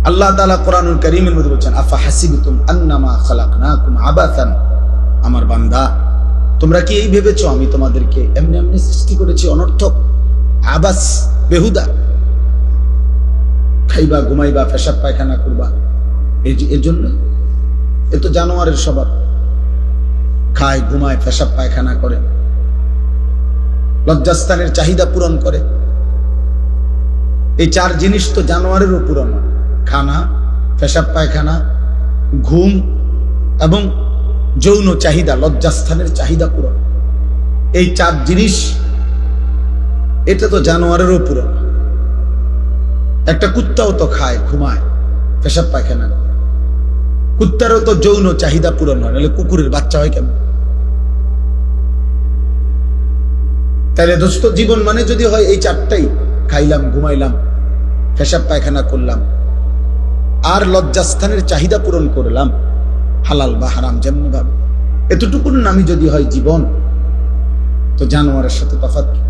আল্লাহ তাআলা কোরআনুল কারীমের মধ্যে বলেন আফা হাসিবতুম আন্নামা খালাকনাকুম আবাসান, আমার বান্দা তোমরা কি এই ভেবেছো আমি তোমাদেরকে এমনি এমনি সৃষ্টি করেছি অনর্থক, আবাস, বেহুদা, খাইবা ঘুমাইবা পেশাব পায়খানা করবা, এর জন্য? এ তো জানোয়ারের স্বভাব, খায় ঘুমায় পেশাব পায়খানা করে, লজ্জাস্থানের চাহিদা পূরণ করে। এই 4 জিনিস তো জানোয়ারেরও পূরণ হয়, খানা, পেশাব পায়খানা, ঘুম এবং যৌন চাহিদা, লজ্জাস্থানের চাহিদা পূরণ। এই 4 জিনিস এটা তো জানোয়ারেরও পূরণ। একটা কুত্তাও তো খায় ঘুমায় পেশাব পায়খানা, কুত্তারও তো যৌন চাহিদা পূরণ হয়, নাহলে কুকুরের বাচ্চা হয় কেমন? তাহলে দোস্ত জীবন মানে যদি হয় এই 4টাই, খাইলাম ঘুমাইলাম পেশাব পায়খানা করলাম আর লজ্জাস্থানের চাহিদা পূরণ করলাম, হালাল বা হারাম যেমনি ভাবে, এতটুকুর নামই যদি হয় জীবন, তো জানোয়ারের সাথে তফাৎ কি?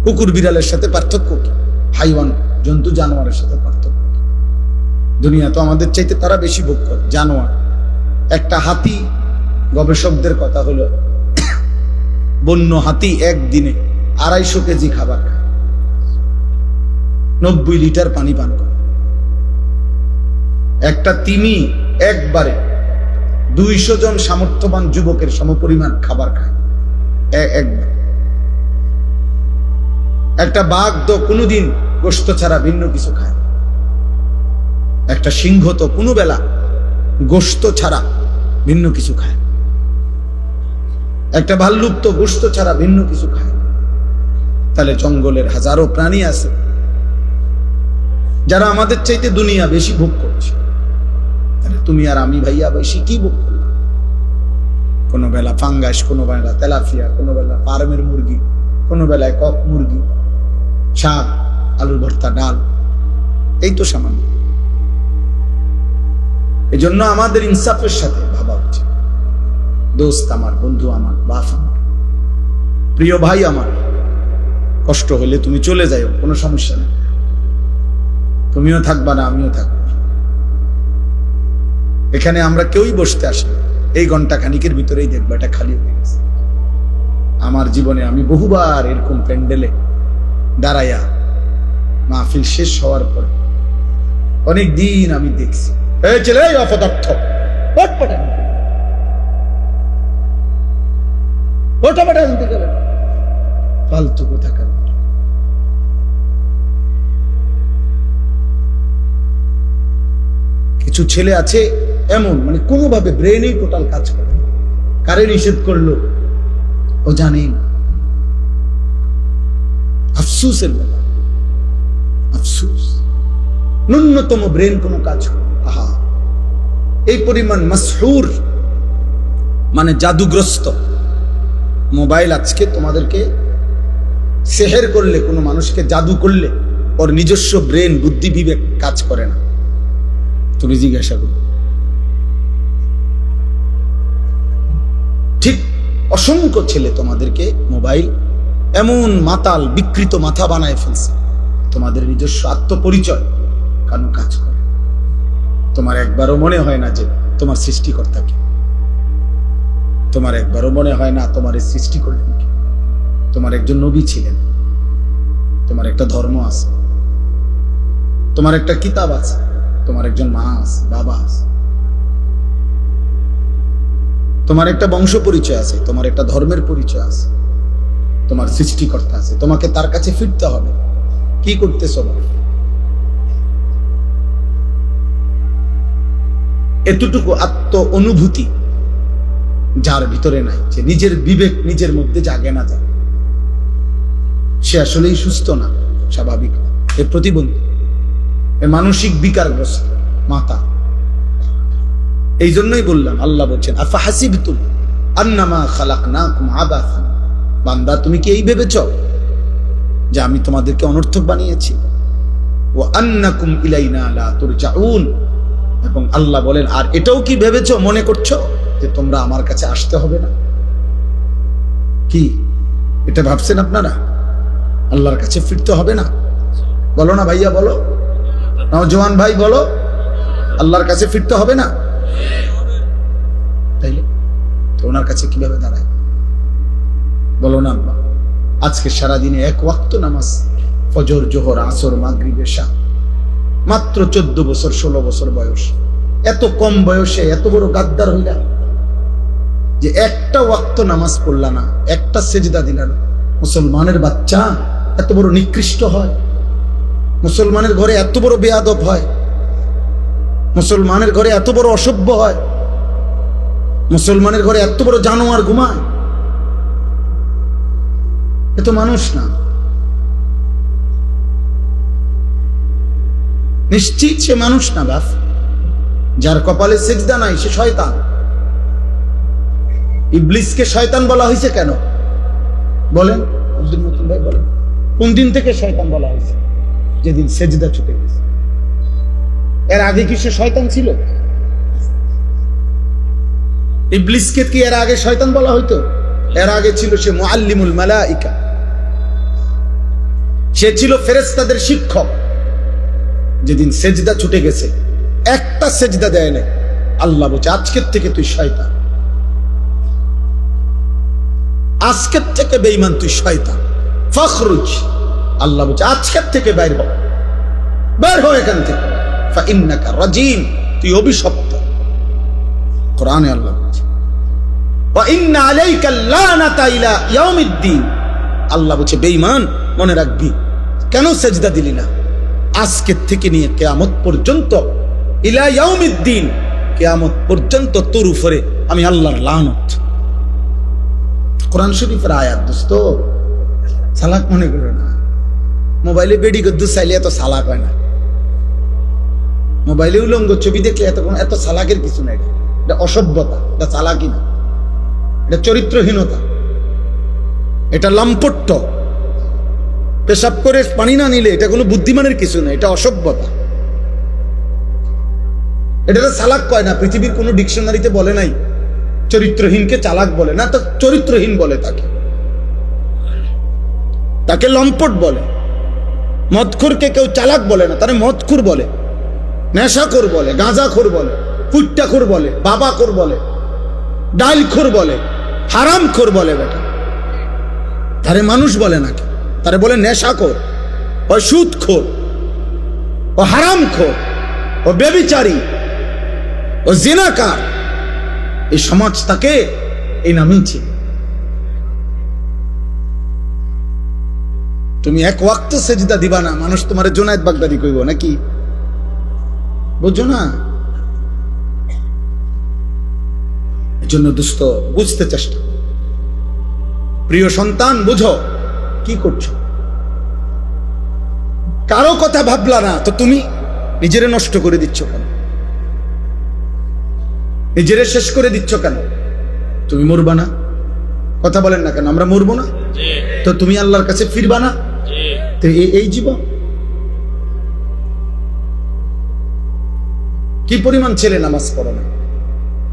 কুকুর বিড়ালের সাথে পার্থক্য কি? হাইওয়ান জন্তু জানোয়ারের সাথে পার্থক্য কি? দুনিয়া তো আমাদের চাইতে তারা বেশি ভোগ করে, জানোয়ার। একটা হাতি, গবেষকদের কথা হলো বন্য হাতি একদিনে 250 কেজি খাবার খায়, 90 লিটার পানি পান করে। একটা তিমি একবারে 200 জন সামর্থ্যবান যুবকের সমপরিমাণ খাবার খায় একবার। একটা বাঘ তো কোনোদিন গোশত ছাড়া ভিন্ন কিছু খায়, একটা সিংহ তো কোনো বেলা গোশত ছাড়া ভিন্ন কিছু খায়, একটা ভাল্লুক তো গোশত ছাড়া ভিন্ন কিছু খায়। তাহলে জঙ্গলের হাজারো প্রাণী আছে যারা আমাদের চাইতে দুনিয়া বেশি ভোগ করছে। তাহলে তুমি আর আমি ভাইয়া বেশি কি ভোগ করলাম? কোনো বেলা ফাঙ্গাস, কোনো বেলা তেলাপিয়া, কোনো বেলা ফার্মের মুরগি, কোনো বেলায় কক মুরগি, শাক, আলুর ভর্তা, ডাল, এই তো সামান্য। এই জন্য আমাদের ইনসাফের সাথে ভাবা উচিত। দোস্ত আমার, বন্ধু আমার, বাপ আমার, প্রিয় ভাই আমার, কষ্ট হলে তুমি চলে যাও, কোনো সমস্যা নেই। তুমিও থাকবা না, আমিও থাকবো। এখানে আমরা কেউই বসতে আসি, এই ঘন্টা খানিকের ভিতরেই দেখবো এটা খালি হয়ে গেছে। আমার জীবনে আমি বহুবার এরকম প্যান্ডেলে দাঁড়াইয়া মাহফিল শেষ হওয়ার পরে অনেক দিন আমি দেখছি, এই ছেলে অপদার্থ, ফালতু কোথাকার। কিছু ছেলে আছে এমন, মানে কোনোভাবে ব্রেনেই টোটাল কাজ করে। কারে নিষেধ করলো ও জানেই না। আফসুসের ব্যাপার, আফসুস। ন্যূনতম ব্রেন কোনো কাজ করে। আহা, এই পরিমাণ মাসহুর, মানে জাদুগ্রস্ত মোবাইল আজকে তোমাদেরকে সেহের করলে, কোনো মানুষকে জাদু করলে ওর নিজস্ব ব্রেন, বুদ্ধি, বিবেক কাজ করে না। তুমি জিজ্ঞাসা করো। ঠিক অসংখ্য ছেলে তোমাদেরকে মোবাইল এমন মাতাল, বিকৃত মাথা বানায় ফেলছে, তোমাদের নিজস্ব আত্মপরিচয় কেন কাজ করে। তোমার একবারও মনে হয় না যে তোমার সৃষ্টিকর্তা কে। তোমার একবারও মনে হয় না তোমার এই সৃষ্টি করলেন কে। তোমার একজন নবী ছিলেন, তোমার একটা ধর্ম আছে, তোমার একটা কিতাব আছে, তোমার একজন মা আছে, বাবা আছে, তোমার একটা বংশ পরিচয় আছে, তোমার একটা ধর্মের পরিচয় আছে, তোমার সৃষ্টিকর্তা আছে। তোমাকে তার কাছে ফিরতে হবে। কি করতেছো? এতটুকু আত্ম অনুভূতি যার ভিতরে নাই, যে নিজের বিবেক নিজের মধ্যে জাগে না, যায়, সে আসলেই সুস্থ না, স্বাভাবিক না, এ প্রতিবন্ধী, এ মানসিক বিকারগ্রস্ত মাতা। এই জন্যই বললাম, আল্লাহ বলছেন আফাহাসিবতুম আন্নামা খালাকনাকুম আবাসান, বান্দা তুমি কি এই ভেবেছ যে আমি তোমাদেরকে অনর্থক বানিয়েছি? ওয়া আন্নাকুম ইলাইনা লা তুরজাউন, এবং আল্লাহ বলেন আর এটাও কি ভেবেছো, মনে করছো যে তোমরা আমার কাছে আসতে হবে না? কি এটা ভাবছেন আপনারা? আল্লাহর কাছে ফিরতে হবে না? বলো না ভাইয়া, বলো, নওজোয়ান ভাই বলো, আল্লাহর কাছে ফিরতে হবে না? তাইলে তো ওনার কাছে কিভাবে দাঁড়ায় বলো না? আল্লাহ আজকে সারাদিনে এক ওয়াক্ত নামাজ, ফজর, জোহর, আসর, মাগরিব, এশা, মাত্র 14 বছর 16 বছর বয়স, এত কম বয়সে এত বড় গাদ্দার হইলা যে একটা ওয়াক্ত নামাজ পড়লা না, একটা সেজদা দিলা না। মুসলমানের বাচ্চা এত বড় নিকৃষ্ট হয়? মুসলমানের ঘরে এত বড় বেয়াদব হয়? মুসলমানের ঘরে এত বড় অসভ্য হয়? মুসলমানের ঘরে এত বড় জানোয়ার ঘুমায়? এ তো মানুষ না। নিশ্চিত সে মানুষ না বাপ। যার কপালে সিজদা নাই সে শয়তান। ইবলিসকে শয়তান বলা হয়েছে কেন বলেন? আব্দুল মতিন ভাই বলেন, কোন দিন থেকে শয়তান বলা হয়েছে? যেদিন সেজদা ছুটে গেছে। এর আগে কি সে শয়তান ছিল? ইবলিসকে কি এর আগে শয়তান বলা হইতো? এর আগে ছিল সে মুআল্লিমুল মালাইকা, সে ছিল ফেরেশতাদের শিক্ষক। যেদিন সেজদা ছুটে গেছে, একটা সেজদা দেয় না, আল্লাহ বলছে আজকের থেকে তুই শয়তান, আজকের থেকে বেঈমান তুই শয়তান, ফখরুজ। আল্লাহ বলছে আজকের থেকে বাইর হ, বের হ এখান থেকে, ফাইন্নাকা রাজিম, তুই অভিশপ্ত। কোরআনে আল্লাহ বলছে ওয়া ইন্না আলাইকা লানাতা ইলা ইয়াউমিদ্দিন। আল্লাহ বলছে বেঈমান মনে রাখবি, কেন সেজদা দিলি না? আজকের থেকে নিয়ে কিয়ামত পর্যন্ত, ইলা ইয়াউমিদ্দিন, কিয়ামত পর্যন্ত তোর উপরে আমি আল্লাহর লানত। কোরআন শরীফের আয়াত। দোস্ত সালাক মনে করো না। মোবাইলে বেডি গদ্দু চাইলে এত সালাক হয় না। মোবাইলে উলঙ্গ ছবি দেখলে এত সালাকের কিছু নাই। এটা অসভ্যতা, এটা চালাকি না, এটা চরিত্রহীনতা, এটা লম্পট্য, পেশাব করে পানি না নিলে এটা কোনো বুদ্ধিমানের কিছু না, এটা অসভ্যতা। এটা চালাক কয় না, পৃথিবীর কোনো ডিকশনারিতে বলে নাই চরিত্রহীনকে চালাক বলে না, তো চরিত্রহীন বলে তাকে লম্পট বলে। মদখোরকে কেউ চালাক বলে না, তারে মদখোর বলে, নেশাখোর বলে, গাঁজাখোর বলে, কুট্টাখোর বলে, বাবাখোর বলে, ডাইলখোর বলে, হারামখোর বলে। বেটা তারে মানুষ বলে নাকি? তারে বলে নেশাখোর, ও সুদখোর, ও হারামখোর, ও ব্যভিচারী, ও জিনাকার। এই সমাজ তাকে এই নামেই ছিল। তুমি এক ওয়াক্ত সেজদা দিবা না, মানুষ তোমার জুনায়েদ বাগদাদি কইব নাকি? বুঝছো না? এজন্য দোস্ত বুঝতে চেষ্টা, প্রিয় সন্তান বুঝো কি করছো। কারো কথা ভাবলা না তো তুমি নিজেরে নষ্ট করে দিচ্ছ কেন? নিজেরে শেষ করে দিচ্ছ কেন? তুমি মরবা না? কথা বলেন না কেন? আমরা মরবো না তো তুমি আল্লাহর কাছে ফিরবা না? তো এই জীবন কি পরিমাণ ছেলে নামাজ পড়ে না?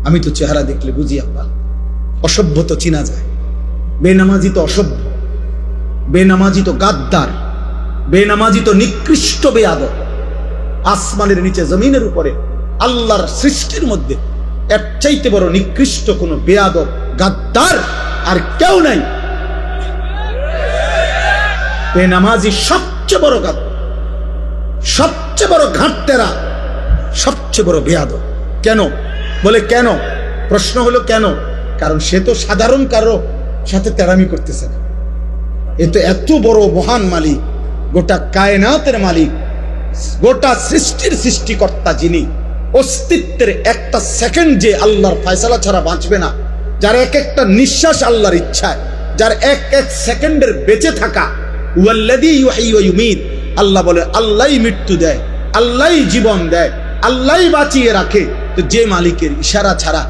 আমি তো চেহারা দেখলে বুঝি আব্বা, অসভ্য তো চিনা যায়। বেনামাজি তো অসভ্য, বেনামাজি তো গাদ্দার, বেনামাজি তো নিকৃষ্ট বেয়াদব। আসমানের নিচে জমিনের উপরে আল্লাহর সৃষ্টির মধ্যে এর চাইতে বড় নিকৃষ্ট কোন বেয়াদব গাদ্দার আর কেউ নাই। বেনামাজি সবচেয়ে বড় গাদ্দার, সবচেয়ে বড় ঘাটতেরা, সবচেয়ে বড় বেয়াদব। কেন বলে? কেন? প্রশ্ন হলো কেন? কারণ সে তো সাধারণ কারো সাথে তেরামি করতেছে না। এ তো এত বড় মহান মালিক, গোটা কায়নাতের মালিক, গোটা সৃষ্টির সৃষ্টিকর্তা, যিনি অস্তিত্বের একটা সেকেন্ড যে আল্লাহর ফয়সালা ছাড়া বাঁচবে না, যার এক একটা নিঃশ্বাস আল্লাহর ইচ্ছায়, যার এক এক সেকেন্ডের বেঁচে থাকা, ওয়াল্লাযী ইউহয়ী ওয়া ইউমীত। আল্লাহ বলে আল্লাহই মৃত্যু দেয়, আল্লাহই জীবন দেয়, আল্লাহই বাঁচিয়ে রাখে। তো যে মালিকের ইশারা ছাড়া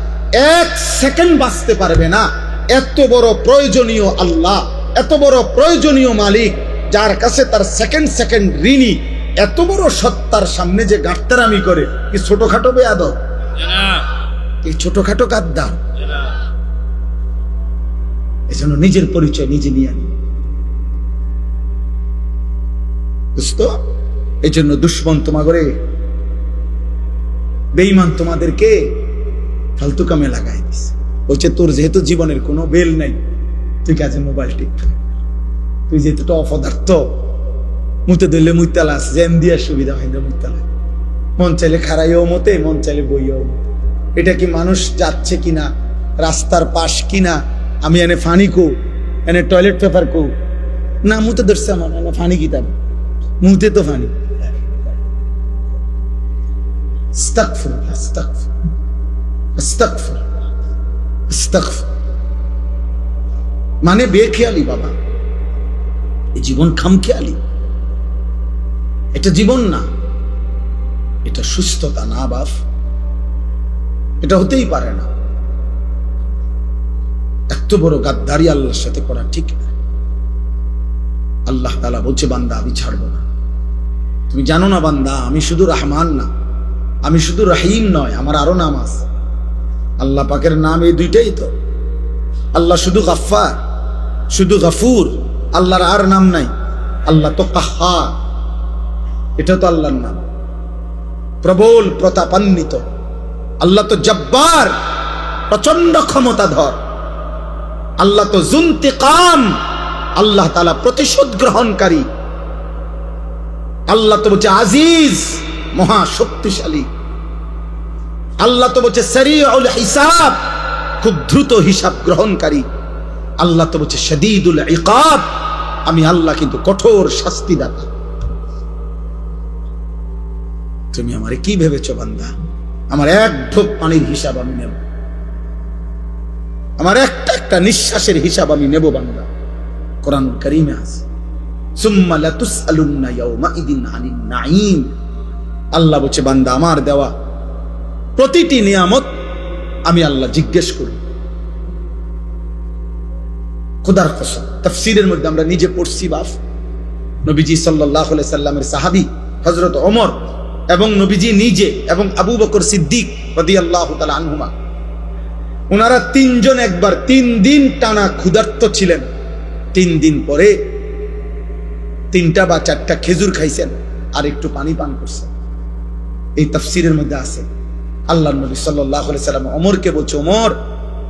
এক সেকেন্ড বাঁচতে পারবে না, এত বড় প্রয়োজনীয় আল্লাহ, এত বড় প্রয়োজনীয় মালিক, যার কাছে তার সেকেন্ড সেকেন্ড ঋণী, এত বড় সত্তার সামনে যে গাঁটতারামি করে, কি ছোটখাটো বেয়াদব? কি ছোটখাটো গাদ্দার? এজন্য নিজের পরিচয় নিজে নিয়ে আনি দোস্ত। এই জন্য দুশ্মন তোমাগরে, বেঈমান তোমাদেরকে ফালতু কামে লাগাই দিছে। বলছে তোর যেহেতু জীবনের কোনো বেল নাই, তুই কাজে মোবাইল টিপ, তুই যেহেতু অপদার্থ, মুতে ধরলে মুইতালাস, জ্যাম দিয়া সুবিধা হয় না মুইতালা, মন চাইলে খারাইও মতে, মন চাইলে বইও মতে। এটা কি মানুষ যাচ্ছে কিনা, রাস্তার পাশ কিনা, আমি এনে ফানি কো, এনে টয়লেট পেপার কো না, মুতে ধরছে আমার এনে ফানি কিতাব, মুতে তো ফানি। আস্তাগফিরুল্লাহ, আস্তাগফিরুল্লাহ, আস্তাগফিরুল্লাহ, আস্তাগফিরুল্লাহ। মানে বেখেয়ালি বাবা, এই জীবন খামখেয়ালি, এটা জীবন না, এটা সুস্থতা না বাপ, এটা হতেই পারে না। এত বড় গাদ্দারি আল্লাহর সাথে করা ঠিক না। আল্লাহ তাআলা বলছে বান্দা আমি ছাড়বো না। তুমি জানো না বান্দা, আমি শুধু রহমান না, আমি শুধু রহিম নয়, আমার আরো নাম আছে। আল্লাহ পাকের নাম এই দুইটাই তো। আল্লাহ শুধু গাফফার, শুধু গফুর, আল্লাহর আর নাম নাই। আল্লাহ তো কাহ্হার, এটা তো আল্লাহর নাম। প্রবল প্রতাপান্বিত আল্লাহ তো জব্বার, প্রচন্ড ক্ষমতাধর। আল্লাহ তো যুন্তিকাম, আল্লাহ তাআলা প্রতিশোধ গ্রহণকারী। আল্লাহ তো বলছে আজিজ, মহা শক্তিশালী। আল্লাহ তো বলছে সারিউল হিসাব, খুব দ্রুত হিসাব গ্রহণকারী। আল্লাহ তো বলছে শাদীদুল ইকাব, আমি আল্লাহ কিন্তু কঠোর শাস্তিদাতা। তুমি আমারে কি ভেবেছো বান্দা? আমার এক ঢোক পানির হিসাব আমি নেব, আমার একটা একটা নিঃশ্বাসের হিসাব আমি নেব বান্দা। কোরআন কারীমে আছে সুম্মা লাতুসআলুন্না ইয়াওমাইদিন আনিন নাঈম। আল্লাহ বলছে বান্দা আমার দেওয়া প্রতিটি নিয়ামত আমি আল্লাহ জিজ্ঞেস করি। খোদার কসম, তাফসীরের মধ্যে আমরা নিজে পড়ছি বাপ, নবীজি সাল্লাল্লাহু আলাইহি সাল্লামের সাহাবী হযরত ওমর এবং নবীজি নিজে এবং আবু বকর সিদ্দিক রাদিয়াল্লাহু তাআলা আনহুমা, ওনারা তিনজন একবার 3 দিন টানা ক্ষুধার্ত ছিলেন। 3 দিন পরে 3টা বা 4টা খেজুর খাইছেন আর একটু পানি পান করছেন। এই তাফসীরের মধ্যে আছে আল্লাহর নবী সাল্লাল্লাহু আলাইহি সাল্লাম ওমরকে বলছে, ওমর,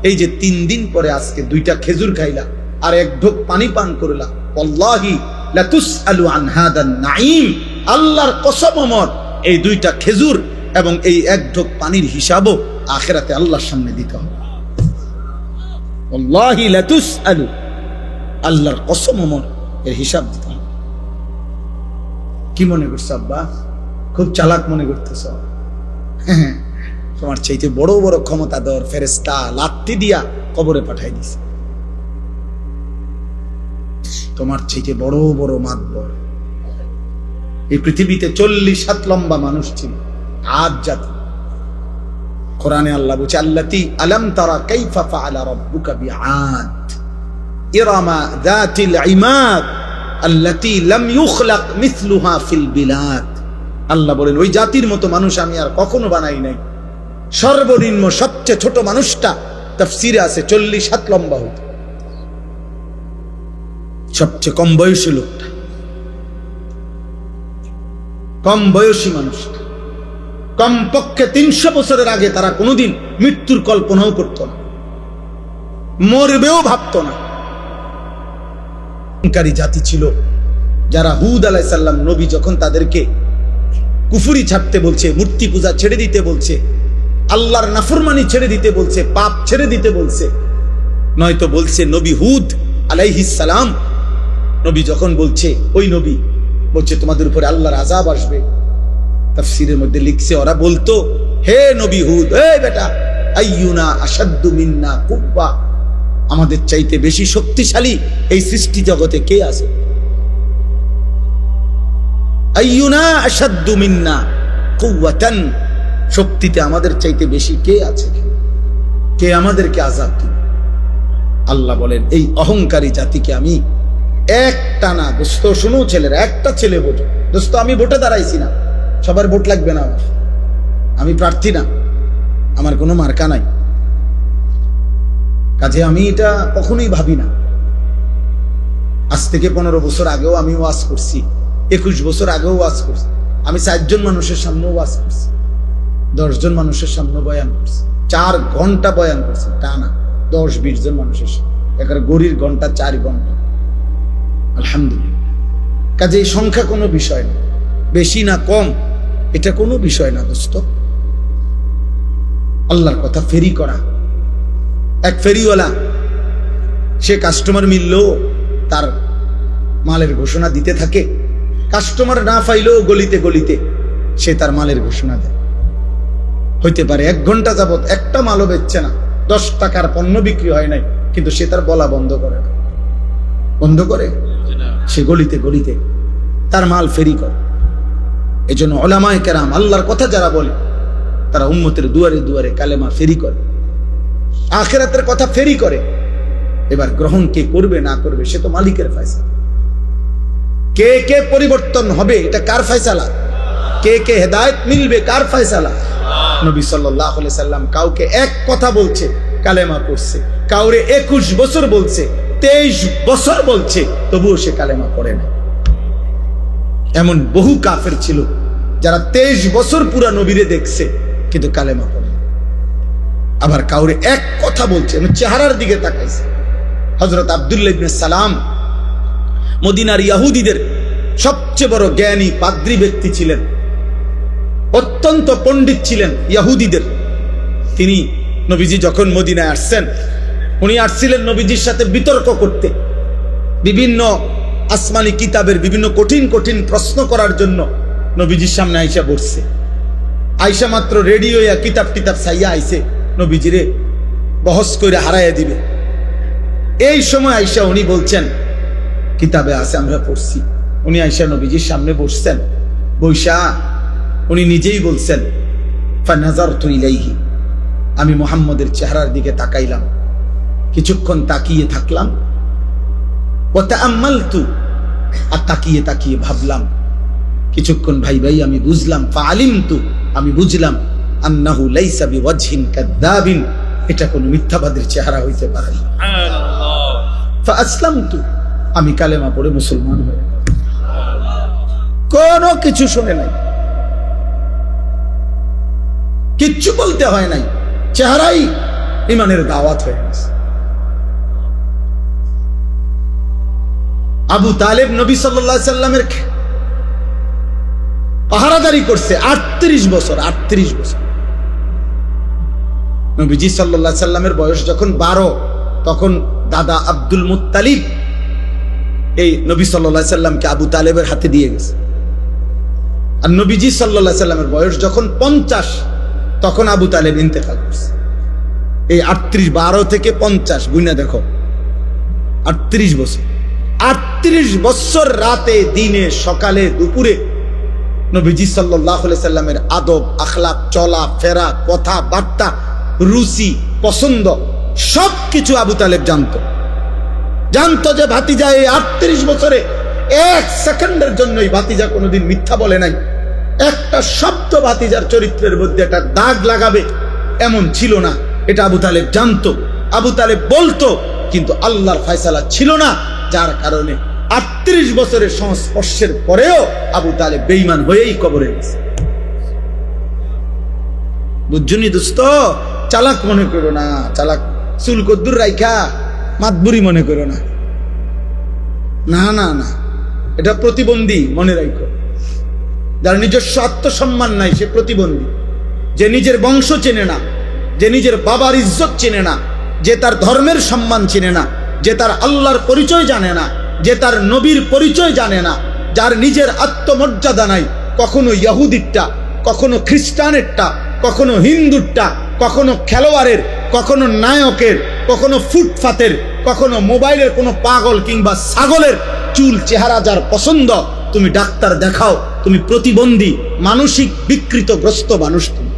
এই যে 3 দিন পরে আজকে 2টা খেজুর খাইলা আর 1 ঢোক পানি পান করলা, ওয়াল্লাহি লা তুসআলু আন হাদান নাঈম, আল্লাহর কসম ওমর, এই 2টা খেজুর এবং এই 1 ঢোক পানির হিসাবও আখিরাতে আল্লাহর সামনে দিতে হবে। ওয়াল্লাহি লা তুসআলু, আল্লাহর কসম ওমর, এর হিসাব দিতে হবে। কি মনে করছো আব্বা? খুব চালাক মনে করতেছ? তোমার চাইতে বড় বড় ক্ষমতাধর ফেরেশতা লাত্তি দিয়া কবরে পাঠাই দিছে। তোমার চাইতে বড় বড় মাতবর এই পৃথিবীতে 40 হাত লম্বা মানুষ ছিল, আদ জাতি। কোরআনে আল্লাহ বলছে, আল্লাতী আলাম তারা কাইফা ফাআলা রাব্বুকা বিআদ ইরামা যাতিল ইমাদ আল্লাতী লাম ইউখলাক মিথলুহা ফিল বিলাদ। আল্লাহ বলেন, ওই জাতির মতো মানুষ আমি আর কখনো বানাই নাই। সর্বনিম্ন সবচেয়ে ছোট মানুষটা তাফসীরে আছে 40 হাত লম্বা হতো, সবচেয়ে কম বয়সী লোকটা, কম বয়সী মানুষটা। কমপক্ষে 300 বছরের আগে তারা কোনোদিন মৃত্যুর কল্পনাও করত না, মরবেও ভাবত না। অহংকারী জাতি ছিল যারা হুদ আলাইহিস সালাম নবী যখন তাদেরকে কুফরি ছাড়তে বলছে, মূর্তি পূজা ছেড়ে দিতে বলছে, আল্লাহর নাফরমানি ছেড়ে দিতে বলছে, পাপ ছেড়ে দিতে বলছে, নয়তো বলছে নবী হুদ আলাইহিস সালাম, নবী যখন বলছে, ওই নবী বলছে তোমাদের উপরে আল্লাহর আযাব আসবে। তাফসীরের মধ্যে লিখছে, ওরা বলতো, হে নবী হুদ, এই বেটা, আইয়ুনা আশাদ্দু মিন্না কুব্বা, আমাদের চাইতে বেশি শক্তিশালী এই সৃষ্টি জগতে কে আছে? আইয়ুনা আশাদ্দু মিন্না কুওয়াতান, শক্তিতে আমাদের চাইতে বেশি কে আছে? কে আমাদেরকে আযাব দিবে? আল্লাহ বলেন, এই অহংকারী জাতিকে আমি একটানা, দোস্ত শুনো ছেলেরা, একটা ছেলে ভোট, দোস্ত আমি ভোটে দাঁড়াইছি না, সবার ভোট লাগবে না আমার, আমি প্রার্থী না, আমার কোনো মার্কা নাই, কাজে আমি এটা কখনোই ভাবি না। আজ থেকে 15 বছর আগেও আমি ওয়াজ করছি, 21 বছর আগেও ওয়াজ করছি, আমি 4 জন মানুষের সামনেও ওয়াজ করছি, 10 জন মানুষের সামনে বয়ান করছি, 4 ঘন্টা বয়ান করছি টানা, 10-20 জন মানুষের সামনে, এখানে গড়ির ঘন্টা 4 ঘন্টা, আলহামদুলিল্লাহ। কাজে এই সংখ্যা কোনো বিষয় না, বেশি না কম, এটা কোনো বিষয় না দোস্ত। আল্লাহর কথা ফেরি করা। এক ফেরিওয়ালা, সে কাস্টমার মিললেও তার মালের ঘোষণা দিতে থাকে, কাস্টমার না পাইলেও গলিতে গলিতে সে তার মালের ঘোষণা দেয়। হইতে পারে 1 ঘন্টা যাবত একটা মালও বেচছে না, 10 টাকার পণ্য বিক্রি হয় নাই, কিন্তু সে তার বলা বন্ধ করে না, বন্ধ করে সে গলিতে গলিতে তার মাল ফেরি করে। এই জন্য উলামায়ে কেরাম, আল্লাহর কথা যারা বলে, তারা উম্মতের দুয়ারে দুয়ারে কালেমা ফেরি করে, আখিরাতের কথা ফেরি করে। এবার গ্রহণ কে করবে না করবে সে তো মালিকের ফয়সালা। কে কে পরিবর্তন হবে এটা কার ফয়সালা? কে কে হেদায়েত মিলবে কার ফয়সালা? নবী সাল্লাল্লাহু আলাইহি সাল্লাম কাউকে এক কথা বলছে, কালেমা পড়ছে, কাউরে 21 বছর বলছে, 23 বছর বলছে, তবুও সে কালেমা পড়ে না। এমন বহু কাফের ছিল যারা 23 বছর পুরা নবীরে দেখছে কিন্তু কালেমা পড়ে না। আবার কাউরে এক কথা বলছে, চেহারার দিকে তাকাইছে। হযরত আব্দুল্লাহ ইবনে সালাম মদিনার ইহুদিদের সবচেয়ে বড় জ্ঞানী পাদ্রী ব্যক্তি ছিলেন, অত্যন্ত পণ্ডিত ছিলেন ইহুদিদের। তিনি নবীজি যখন মদিনায় আসছেন, উনি আসছিলেন নবীজির সাথে বিতর্ক করতে, বিভিন্ন আসমানি কিতাবের বিভিন্ন কঠিন কঠিন প্রশ্ন করার জন্য নবীজির সামনে আইসা বসছে। আইসা মাত্র রেডি হইয়া কিতাব টিতাব চাইয়া আইছে নবীজিরে বহস করে হারাইয়া দিবে। এই সময় আইসা উনি বলছেন, কিতাবে আছে আমরা পড়ছি। উনি আইসা নবীজির সামনে বসছেন, বৈশা উনি নিজেই বলছেন, ফানাজারতু ইলাইহি, আমি মুহাম্মদের চেহারার দিকে তাকাইলাম, কিছুক্ষণ তাকিয়ে থাকলাম, ওয়া তাআম্মালতু আর তাকিয়ে তাকিয়ে ভাবলাম, কিছুক্ষণ ভাই ভাই আমি বুঝলাম, ফাআলিমতু, আমি বুঝলাম, আন্নাহু লাইসা বিওয়াজহিন কাযাবিন, এটা কোনো মিথ্যাবাদীর চেহারা হইতে পারে না। ফাআসলামতু, আমি কালেমা পড়ে মুসলমান হয়ে গেলাম। কোনো কিছু শুনে নাই, কিচ্ছু বলতে হয় নাই, চেহারাই ইমানের দাওয়াত হয়ে গেছে। আবু তালেব নবী সাল্লাল্লাহু আলাইহি সাল্লামের পাহারাদারি করছে 38 বছর। 38 বছর। নবীজি সাল্লাল্লাহু আলাইহি সাল্লামের বয়স যখন 12, তখন দাদা আব্দুল মুত্তালিব এই নবী সাল্লাল্লাহু আলাইহি সাল্লামকে আবু তালেবের হাতে দিয়ে গেছে। আর নবীজি সাল্লাল্লাহু আলাইহি সাল্লামের বয়স যখন 50, তখন আবু তালেব ইন্তেকাল করছে। এই 38, 12 থেকে 50 গুণা দেখো, 38 বছর। 38 বছর রাতে দিনে সকালে দুপুরে নবীজি সাল্লাল্লাহু আলাইহি সাল্লামের আদব আখলাক, চলা ফেরা, কথা বার্তা, রুচি পছন্দ সবকিছু আবু তালেব জানতো যে ভাতিজা এই 38 বছরে 1 সেকেন্ডের জন্যই ভাতিজা কোনোদিন মিথ্যা বলে নাই। একটা শব্দ ভাতিজার চরিত্রের মধ্যে একটা দাগ লাগাবে এমন ছিল না, এটা আবু তালেব জানতো। আবু তালেব বলতো, কিন্তু আল্লাহর ফয়সালা ছিল না, যার কারণে 38 বছরের সংস্পর্শের পরেও আবু তালেব বেঈমান হয়েই কবরে গেছে। বুঝছনি দোস্ত, চালাক মনে করো না, চালাক চুল কদ্দুর রাইখা মাতবুরি মনে করো না, না না না, এটা প্রতিবন্ধী মনে রাখো। যার নিজস্ব আত্মসম্মান নাই সে প্রতিবন্ধী। যে নিজের বংশ চেনে না, যে নিজের বাবার ইজ্জত চেনে না, যে তার ধর্মের সম্মান চেনে না, যে তার আল্লাহর পরিচয় জানে না, যে তার নবীর পরিচয় জানে না, যার নিজের আত্মমর্যাদা নাই, কখনো ইহুদিরটা, কখনো খ্রিস্টানেরটা, কখনো হিন্দুরটা, কখনো খেলোয়াড়ের, কখনো নায়কের, কখনো ফুটপাতের, কখনো মোবাইলের কোনো পাগল কিংবা ছাগলের চুল চেহারা যার পছন্দ, তুমি ডাক্তার দেখাও, তুমি প্রতিবন্ধী, মানসিক বিকৃতগ্রস্ত মানুষ তুমি।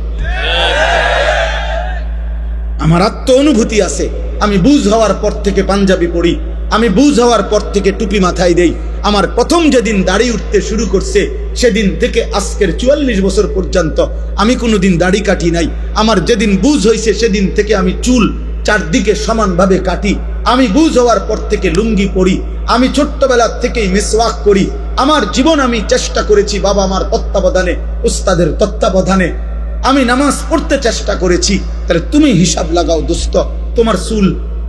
আমার আত্ম অনুভূতি আছে, আমি বুঝ হওয়ার পর থেকে পাঞ্জাবি পড়ি, আমি বুঝ হওয়ার পর থেকে টুপি মাথায় দেই। আমার প্রথম যেদিন দাড়ি উঠতে শুরু করছে সেদিন থেকে আজকের 44 বছর পর্যন্ত আমি কোনোদিন দাড়ি কাটি নাই। আমার যেদিন বুঝ হয়েছে সেদিন থেকে আমি চুল চারদিকে সমানভাবে কাটি। আমি বুঝ হওয়ার পর থেকে লুঙ্গি পরি, আমি ছোট্টবেলা থেকেই মিসওয়াক করি। আমার জীবন আমি চেষ্টা করেছি বাবা মার তত্ত্বাবধানে, উস্তাদের তত্ত্বাবধানে আমি নামাজ পড়তে চেষ্টা করেছি। তাহলে তুমি হিসাব লাগাও দোস্ত, তোমার চুল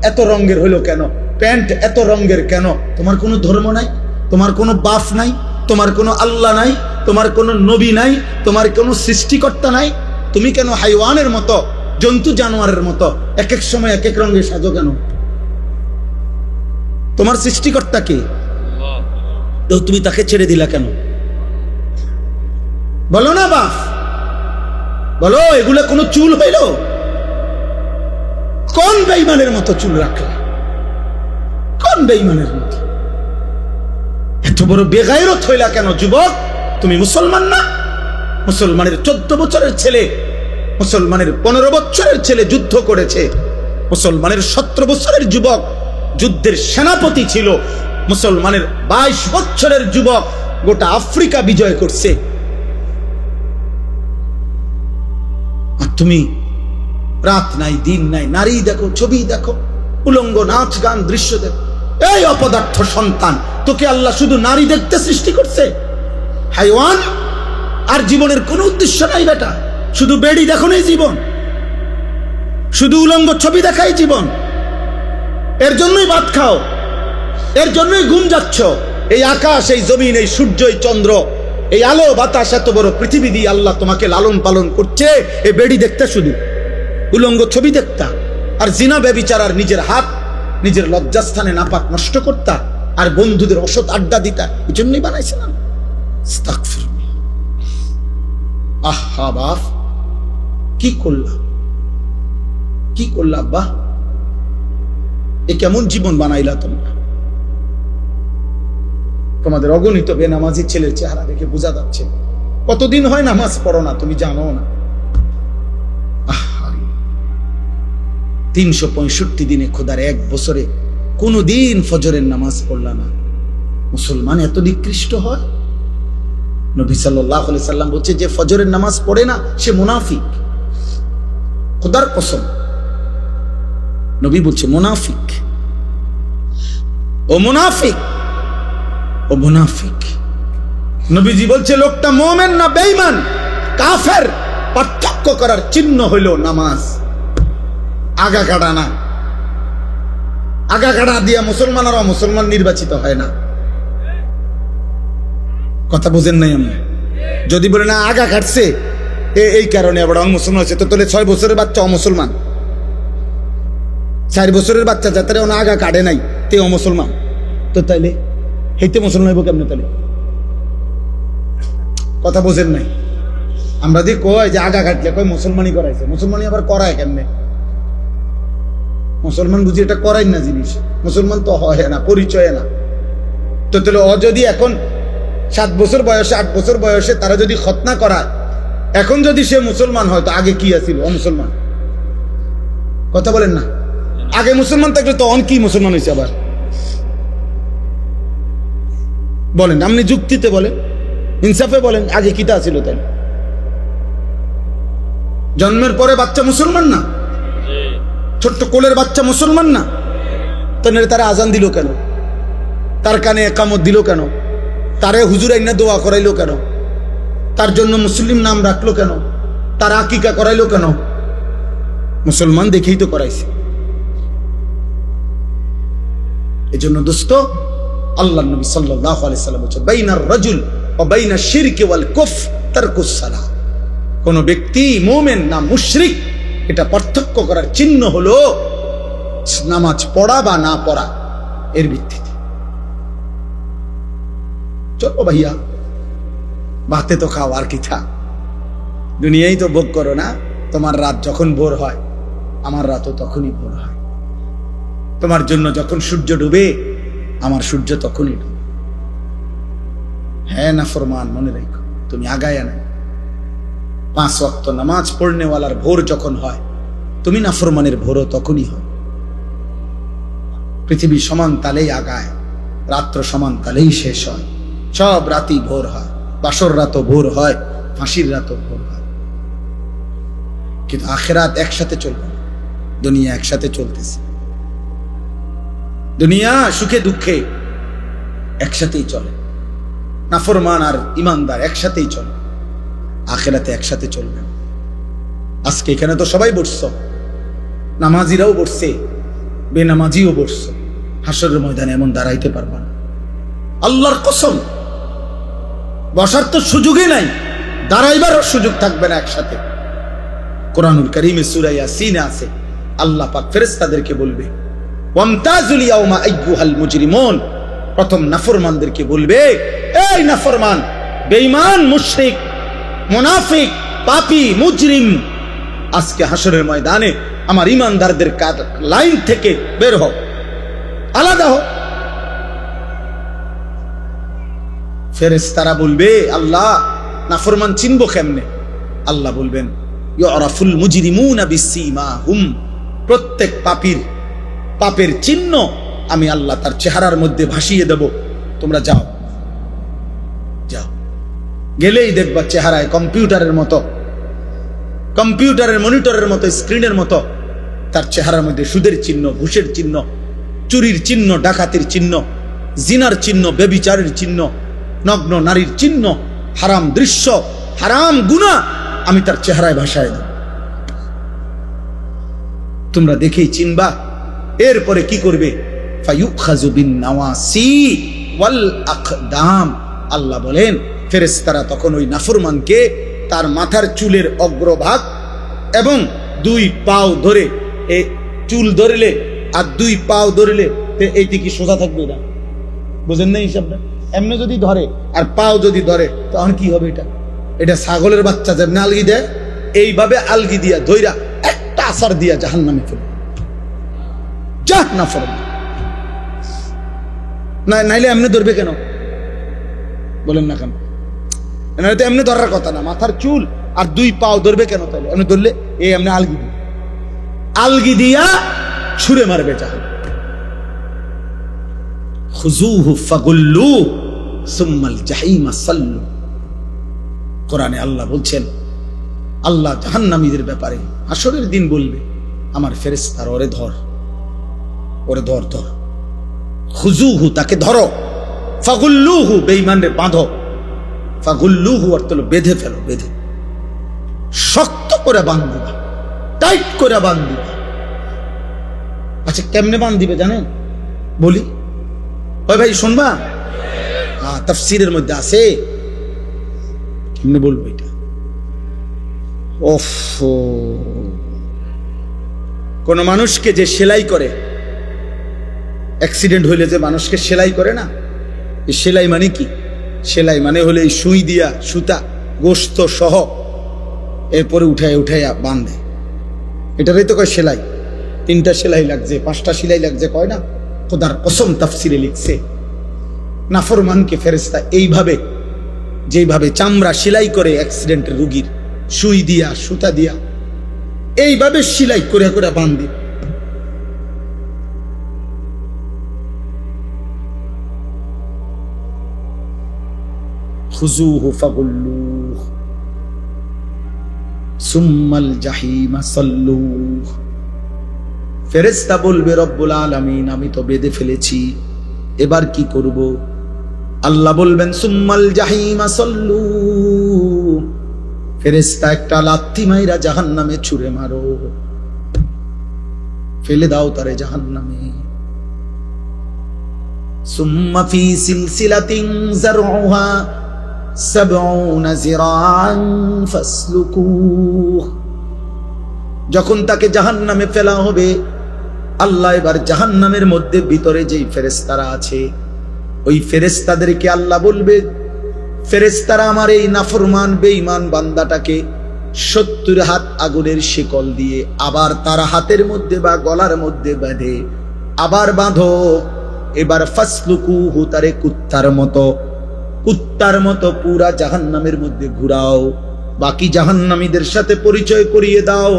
এত রঙের হলো কেন, প্যান্ট এত রঙের কেন? তোমার কোনো ধর্ম নাই, তোমার কোনো বাপ নাই, তোমার কোনো আল্লাহ নাই, তোমার কোনো নবী নাই, তোমার কোনো সৃষ্টিকর্তা নাই। তুমি কেন হাইওয়ানের মতো, জন্তু জানোয়ারের মতো এক এক সময় এক এক রঙে সাজো কেন? তোমার সৃষ্টিকর্তা কে? তো তুমি তাকে ছেড়ে দিলা কেন? বলো না বাপ, বলো, এগুলা কোনো চুল হইল? কোন বেঈমানের মতো চুল রাখলা? কোন বেঈমানের মতো? এত বড় বেগায়রত হইলা কেন যুবক? তুমি মুসলমান না? মুসলমানের 14 বছরের ছেলে, মুসলমানের 15 বছরের ছেলে যুদ্ধ করেছে। মুসলমানের 17 বছরের যুবক যুদ্ধের সেনাপতি ছিল। মুসলমানের 22 বছরের যুবক গোটা আফ্রিকা বিজয় করছে। আর তুমি রাত নাই দিন নাই, নারী দেখো, ছবি দেখো, উলঙ্গ নাচ গান দৃশ্য দেখো। এই অপদার্থ সন্তান, তোকে আল্লাহ শুধু নারী দেখতে সৃষ্টি করছে? হাইওয়ান। আর জীবনের কোনো উদ্দেশ্য নাই বেটা, শুধু বেড়ি দেখো নাই জীবন, শুধু উলঙ্গ ছবি দেখাই জীবন। এর জন্যই ভাত খাও, এর জন্যই ঘুম যাচ্ছ। এই আকাশ, এই জমিন, এই সূর্য, এই চন্দ্র, এই আলো বাতাস, এত বড় পৃথিবী দিয়ে আল্লাহ তোমাকে লালন পালন করছে এই বেড়ি দেখতে, শুধু উলঙ্গ ছবি দেখতা, আর জিনা ব্যভিচার, আর নিজের হাত নিজের লজ্জাস্থানে নাপাক নষ্ট করতা, আর বন্ধুদের অসৎ আড্ডা দিতা। এই জন্যই বানাইছিলাম। আহা বাপ, কি করলাম, কি করলা আব্বা? এ কেমন জীবন বানাইলা তোমরা? তোমাদের অগণিত বেনামাজি ছেলের চেহারা দেখে বোঝা যাচ্ছে কতদিন হয় নামাজ পড়ো না, তুমি জানো না। 365 দিনে খোদার এক বছরে কোনদিন ফজরের নামাজ পড়লা না, মুসলমান এত নিকৃষ্ট হয়? নবী সাল্লাল্লাহু আলাইহি সাল্লাম বলছে, যে ফজরের নামাজ পড়ে না সে মুনাফিক। খোদার কসম, নবী বলছে মুনাফিক, ও মুনাফিক, ও মুনাফিক। নবীজি বলছে লোকটা মুমিন না বেঈমান, কাফের, পার্থক্য করার চিহ্ন হইল নামাজ। আগা কাটা না, আগা কাটা দিয়া মুসলমান আর অমুসলমান নির্বাচিত হয় না। কথা বুঝেন নাই আমি? যদি বলে না আগা কাটছে এই কারণে আবার অমুসলমান হচ্ছে, তো তাহলে 6 বছরের বাচ্চা অমুসলমান, 4 বছরের বাচ্চা যাতে আগা কাটে নাই তে অমুসলমান, তো তাইলে হেইতে মুসলমান হইব কেমনে? তাহলে কথা বুঝেন নাই? আমরা যে কয় যে আগা কাটলে কয় মুসলমানই করাইছে, মুসলমানই আবার করায় কেমনে? মুসলমান বুঝি এটা করাই না জিনিস, মুসলমান তো হয় না, পরিচয় না। তো তাহলে ও যদি এখন 7 বছর বয়সে 8 বছর বয়সে তারা যদি খতনা করায়, এখন যদি সে মুসলমান হয় তো আগে কি আছিল? অমুসলমান। কথা বলেন না? আগে মুসলমান থাকলে তো অন কি মুসলমান হয়েছে আবার? বলেন, আপনি যুক্তিতে বলেন, ইনসাফে বলেন, আগে কিটা ছিল? তাই জন্মের পরে বাচ্চা মুসলমান না? ছোট্ট কোলের বাচ্চা মুসলমান না? তাহলে তারা আজান দিল কেন? তার কানে একামত দিল কেন? তারে হুজুর আইনা দোয়া করাইলো কেন? তার জন্য মুসলিম নাম রাখলো কেন? তার আকিকা করাইলো কেন? মুসলমান দেখেই তো করাইছে। এজন্য দোস্ত, আল্লাহ নবী সাল্লাল্লাহু আলাইহি সাল্লাম বলেছেন, বাইনার রাজুল ওয়া বাইনাশ শিরকি ওয়াল কুফর তারকুস সালাহ। কোন ব্যক্তি মুমিন না মুশরিক, এটা পার্থক্য করার চিহ্ন হলো নামাজ পড়া বা না পড়া, এর ভিত্তিতে। চলো ভাইয়া, ভাতে তো খাও, আর কি থা, দুনিয়াই তো ভোগ করো না। তোমার রাত যখন ভোর হয়, আমার রাতও তখনই ভোর হয়। তোমার জন্য যখন সূর্য ডুবে, আমার সূর্য তখনই ডুবে। হ্যাঁ নাফরমান, মনে রেখো, তুমি আগায় না। 5 ওয়াক্ত নামাজ পড়নেওয়ালার ভোর যখন হয়, তুমি নাফরমানের ভোরও তখনই হয়। পৃথিবী সমান তালেই আগায়, রাত্র সমান তালেই শেষ হয়। সব রাতই ভোর হয়, বাসর রাতও ভোর হয়, ফাঁসির রাতও ভোর হয়। কিন্তু আখিরাত একসাথে চলবে না, দুনিয়া একসাথে চলতেছে। দুনিয়া সুখে দুঃখে একসাথেই চলে, নাফরমান আর ইমানদার একসাথেই চলে, আখিরাতে একসাথে চলবে। আজকে এখানে তো সবাই বসছো, নামাজিরাও বসছে, বেনামাজিও বসছো। হাসরের ময়দানে এমন দাঁড়াইতে পারবা না, আল্লাহর কসম। বসার তো সুযোগই নাই, দাঁড়াইবারও সুযোগ থাকবে না একসাথে। কোরআনুল কারীমে সূরা ইয়াসিনে আছে, আল্লাহ পাক ফেরেশতাদেরকে বলবে, ওয়ামতাজুল ইয়াউমা আইয়ুহাল মুজরিমুন। প্রথম নাফরমানদেরকে বলবে, এই নাফরমান, বেঈমান, মুশরিক, মুনাফিক, পাপী, মুজরিম, আজকে হাসরের ময়দানে আমার ইমানদারদের লাইন থেকে বের হও, আলাদা হও। ফেরেশতারা বলবে, আল্লাহ নাফরমান চিনবো কেমনে? আল্লাহ বলবেন, ইউরাফুল মুজরিমুনা বিসীমাহুম। প্রত্যেক পাপের চিহ্ন আমি আল্লাহ তার চেহারার মধ্যে ভাসিয়ে দেব। তোমরা যাও, যাও, গেলেই দেখবা চেহারায় কম্পিউটারের মতো, কম্পিউটারের মনিটরের মতো, স্ক্রিনের মতো তার চেহারার মধ্যে সুদের চিহ্ন, ঘুষের চিহ্ন, চুরির চিহ্ন, ডাকাতির চিহ্ন, জিনার চিহ্ন, ব্যভিচারের চিহ্ন, নগ্ন নারীর চিহ্ন, হারাম দৃশ্য, হারাম গুনাহ আমি তার চেহারায় ভাসায় দেব। তোমরা দেখেই চিনবা। এরপরে কি করবে? ফায়ুখাযু বিন নাওয়াসি ওয়াল আকদাম। আল্লাহ বলেন, ফেরেশতারা তখন ওই নাফরমানকে তার মাথার চুলের অগ্রভাগ এবং 2 পাও ধরে, এই চুল ধরলে আর 2 পাও ধরলে এইটি কি সোজা থাকবে না? বুঝেন না হিসাবটা? এমনি যদি ধরে আর পাও যদি ধরে তখন কি হবে? এটা ছাগলের বাচ্চা যেমনি আলগি দেয়, এইভাবে আলগি দিয়া ধইরা একটা আসার দিয়া জাহান্নামে ফেলবে। যা না ফরম না, নাইলে এমনি ধরবে কেন? বলেন না কেন? তো এমনি ধরার কথা না, মাথার চুল আর 2 পাও ধরবে কেন? তাহলে এমনি ধরলে এই এমনি আলগি দিয়া ছুঁড়ে মারবে জাহান্নামে। খুজুহু ফাগুল্লু সুম্মাল জাহিমা সাল্লু। কোরআনে আল্লাহ বলছেন, আল্লাহ জাহান্নামীদের ব্যাপারে হাসরের দিন বলবে, আমার ফেরেশতার ওরে ধর, ওরে ধর ধর। খুজুহু তাকে ধরো, ফাগুল্লুহু বেঈমানরে বাঁধো। ফাগুল্লুহু অর্থ হলো বেঁধে ফেলো, বেঁধে শক্ত করে বাঁধবা, টাইট করে বাঁধবা। আচ্ছা কেমনে বাঁধিবে জানেন? বলি, ওই ভাই শুনবা? তাফসীরের মধ্যে আছে, কেমনে বলবো এটা? ওফ, কোন মানুষকে যে সেলাই করে, অ্যাক্সিডেন্ট হইলে যে মানুষকে সেলাই করে না, এই সেলাই মানে কি? সেলাই মানে হলে এই সুই দিয়া সুতা গোস্ত সহ এরপরে উঠাইয়া বাঁধে, এটারই তো কয় সেলাই। 3টা সেলাই লাগছে, 5টা সেলাই লাগছে, কয় না? খোদার কসম তাফসিরে লিখছে, নাফরমানকে ফেরেশতা এইভাবে, যেইভাবে চামড়া সেলাই করে অ্যাক্সিডেন্টের রোগীর, সুই দিয়া সুতা দিয়া এইভাবে সেলাই করে করে বাঁধে। খুজুহু ফাগুল্লুহু সুম্মাল জাহিমা সাল্লুহু। ফেরেশতা বলবে, রব্বুল আলামিন আমি তো বেঁধে ফেলেছি, এবার কি করব? আল্লাহ বলবেন, সুম্মাল জাহিমা সাল্লু। ফেরেশতা একটা লাথি মাইরা জাহান্নামে ছুঁড়ে মারো, ফেলে দাও তারে জাহান্নামে। সুম্মা ফি সিলসিলাতিন যারউহা 70 যিরাআন ফাসলুকুহ। যখন তাকে জাহান্নামে ফেলা হবে, আল্লাহ এবার জাহান্নামের মধ্যে ভিতরে যেই ফেরেশতারা আছে, ওই ফেরেশতাদেরকে আল্লাহ বলবে, ফেরেশতারা আমার এই নাফরমান বেঈমান বান্দাটাকে 70 হাত আগুনের শিকল দিয়ে আবার তার হাতের মধ্যে বা গলার মধ্যে বাঁধে, আবার বাঁধো। এবার ফাসলুকুহু, তারে কুত্তার মতো পুরা জাহান্নামের মধ্যে ঘুরাও, বাকি জাহান্নামীদের সাথে পরিচয় করিয়ে দাও,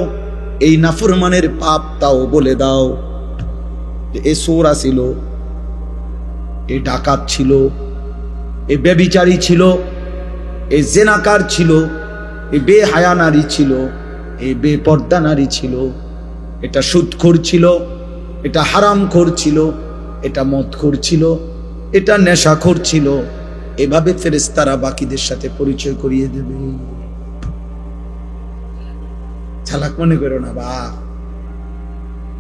এই নাফরমানের পাপ তাও বলে দাও। এ চোরা ছিল, এ ডাকাত ছিল, এ ব্যভিচারী ছিল, এ জেনাকার ছিল, এ বেহায়া নারী ছিল, এ বেপর্দা নারী ছিল, এটা সুদখোর ছিল, এটা হারামখোর ছিল, এটা মদখোর ছিল, এটা নেশাখোর ছিল। এভাবে ফেরেশতারা বাকিদের সাথে পরিচয় করিয়ে দেবে। চালাক মনে করো না বা,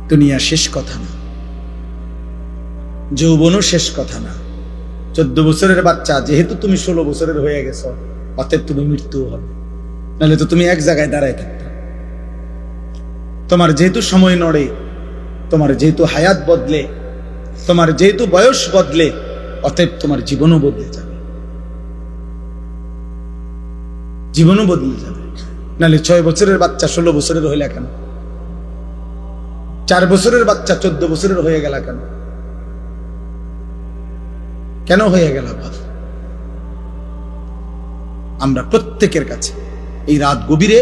দুনিয়া শেষ কথা না, যৌবনও শেষ কথা না। 14 বছরের বাচ্চা, যেহেতু তুমি 16 বছরের হয়ে গেছো, অতএব তুমি মৃত্যু হবে, নাহলে তো তুমি এক জায়গায় দাঁড়ায় থাকতে। তোমার যেহেতু সময় নড়ে, তোমার যেহেতু হায়াত বদলে, তোমার যেহেতু বয়স বদলে, অতএব তোমার জীবনও বদলে যাবে, জীবনও বদলে যাবে। নাহলে 6 বছরের বাচ্চা 16 বছরের হইলা কেন? 4 বছরের বাচ্চা 14 বছরের হয়ে গেল কেন? কেন হয়ে গেল? আমরা প্রত্যেকের কাছে এই রাত গভীরে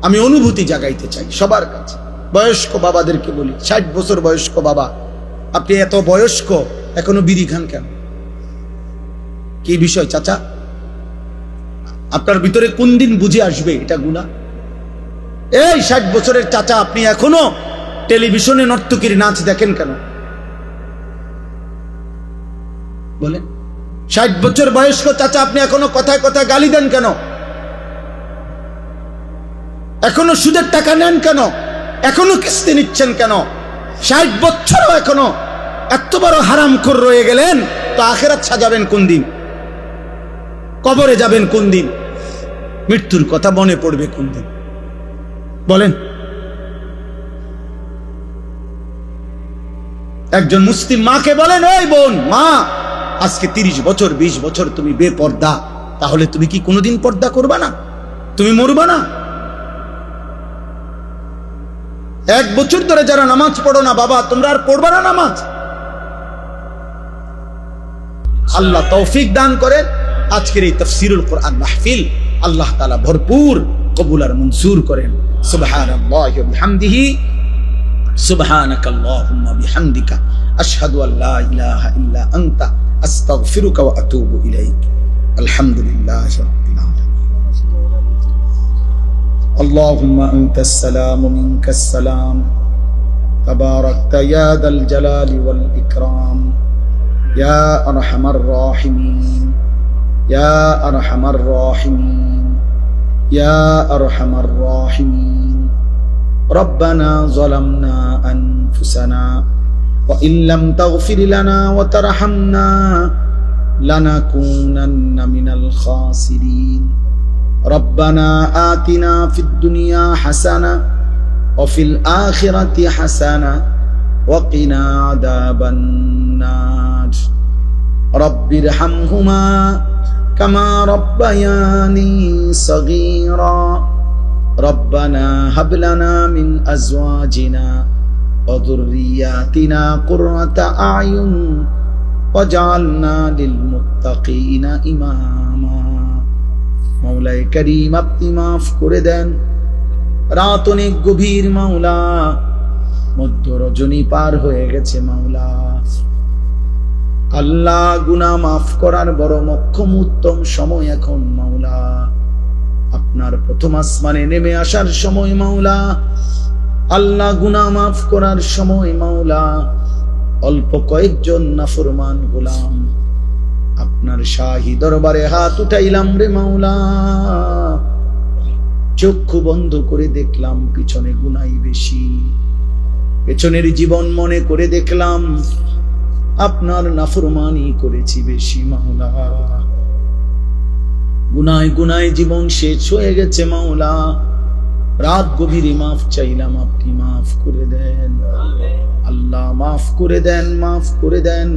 আমি অনুভূতি জাগাইতে চাই সবার কাছে। বয়স্ক বাবাদেরকে বলি, 60 বছর বয়স্ক বাবা, আপনি এত বয়স্ক এখনো বিড়ি খান কেন? কি বিষয় চাচা? আপনার ভিতরে কোন দিন বুঝে আসবে এটা গুনাহ? এই 60 বছরের চাচা, আপনি এখনো টেলিভিশনে নর্তকীর নাচ দেখেন কেন? বলেন। 60 বছর বয়স্ক চাচা, আপনি এখনো কথায় কথায় গালি দেন কেন? এখনো সুদের টাকা নেন কেন? এখনো কিস্তি নিচ্ছেন কেন? 60 বছরও এখনো এত বড় হারামখোর রয়ে গেলেন, তো আখিরাত সাজাবেন কোন দিন? কবরে যাবেন কোন দিন? মৃত্যুর কথা মনে পড়বে কোন দিন? বলেন। একজন মুসলিম মাকে বলেন, এই বোন, মা, আজকে 30 বছর 20 বছর তুমি বেপর্দা, তাহলে তুমি কি কোনোদিন পর্দা করবা না? তুমি মরবা না? 1 বছর ধরে যারা নামাজ পড়ো না বাবা, তোমরা আর পড়বা না নামাজ? আল্লাহ তৌফিক দান করেন। আজকের এই তাফসীরুল কোরআন মাহফিল আল্লাহ তাআলা ভরপুর কবুল আর মনসুর করেন। সুবহানাল্লাহি ওয়া বিহামদিহি, সুবহানাকাল্লাহুম্মা বিহামদিকা আশহাদু আল্লা ইলাহা ইল্লা আনতা আস্তাগফিরুকা ওয়া আতুবু ইলাইক। আলহামদুলিল্লাহি রাব্বিল আলামিন। اللهم أنت السلام منك السلام تباركت يا ذا الجلال والإكرام يا أرحم الراحمين يا أرحم الراحمين يا أرحم الراحمين ربنا ظلمنا أنفسنا وإن لم تغفر لنا وترحمنا لنكونن من الخاسرين ربنا آتنا في الدنيا حسنة وفي الآخرة حسنة وقنا عذاب النار رب ارحمهما كما ربياني صغيرا ربنا هب لنا من أزواجنا وذرياتنا قرة أعين واجعلنا للمتقين إماما মাওলায়ে কারীম আপনি মাফ করে দেন। রাত অনেক গভীর মাওলা, মধ্য রজনী পার হয়ে গেছে মাওলা। আল্লাহ গুনাহ মাফ করার বড় মক্ষম উত্তম সময় এখন মাওলা। আপনার প্রথম আসমানে নেমে আসার সময় মাওলা। আল্লাহ গুনাহ মাফ করার সময় মাওলা। অল্প কয়েকজন নাফরমান গোলাম আপনার শাহী দরবারে হাত উঠাইলাম রে মাওলা। চক্ষু বন্ধ করে দেখলাম পিছনে গুনাই বেশি, পেছনের জীবন মনে করে দেখলাম আপনার নাফরমানি করেছি বেশি মাওলা। গুনায় গুনায় জীবন শেষ হয়ে গেছে মাওলা। রাত গভীরে মাফ চাইলাম, আপনি মাফ করে দেন আল্লাহ, মাফ করে দেন, মাফ করে দেন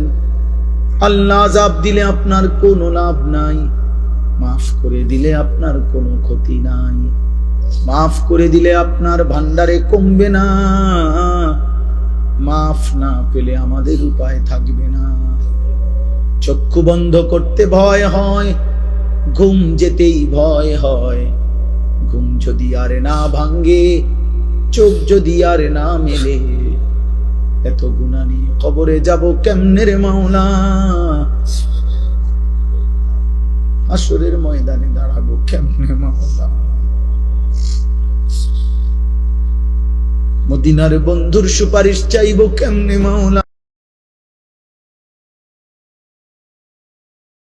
আল্লাহ। আযাব দিলে আপনার কোনো লাভ নাই, মাফ করে দিলে আপনার কোনো ক্ষতি নাই, মাফ করে দিলে আপনার ভান্ডারে কমবে না, মাফ না পেলে আমাদের উপায় থাকবে না। চক্ষু বন্ধ করতে ভয় হয়, ঘুম যেতেই ভয় হয়। ঘুম যদি আর না ভাঙ্গে, চোখ যদি আর না মেলে, এত গুনাহ নিয়ে কবরে যাব কেমনে রে মাওলা। হাসরের ময়দানে দাঁড়াবো কেমনে মাওলা। মদিনার বন্ধুর সুপারিশ চাইবো কেমনে মাওলা।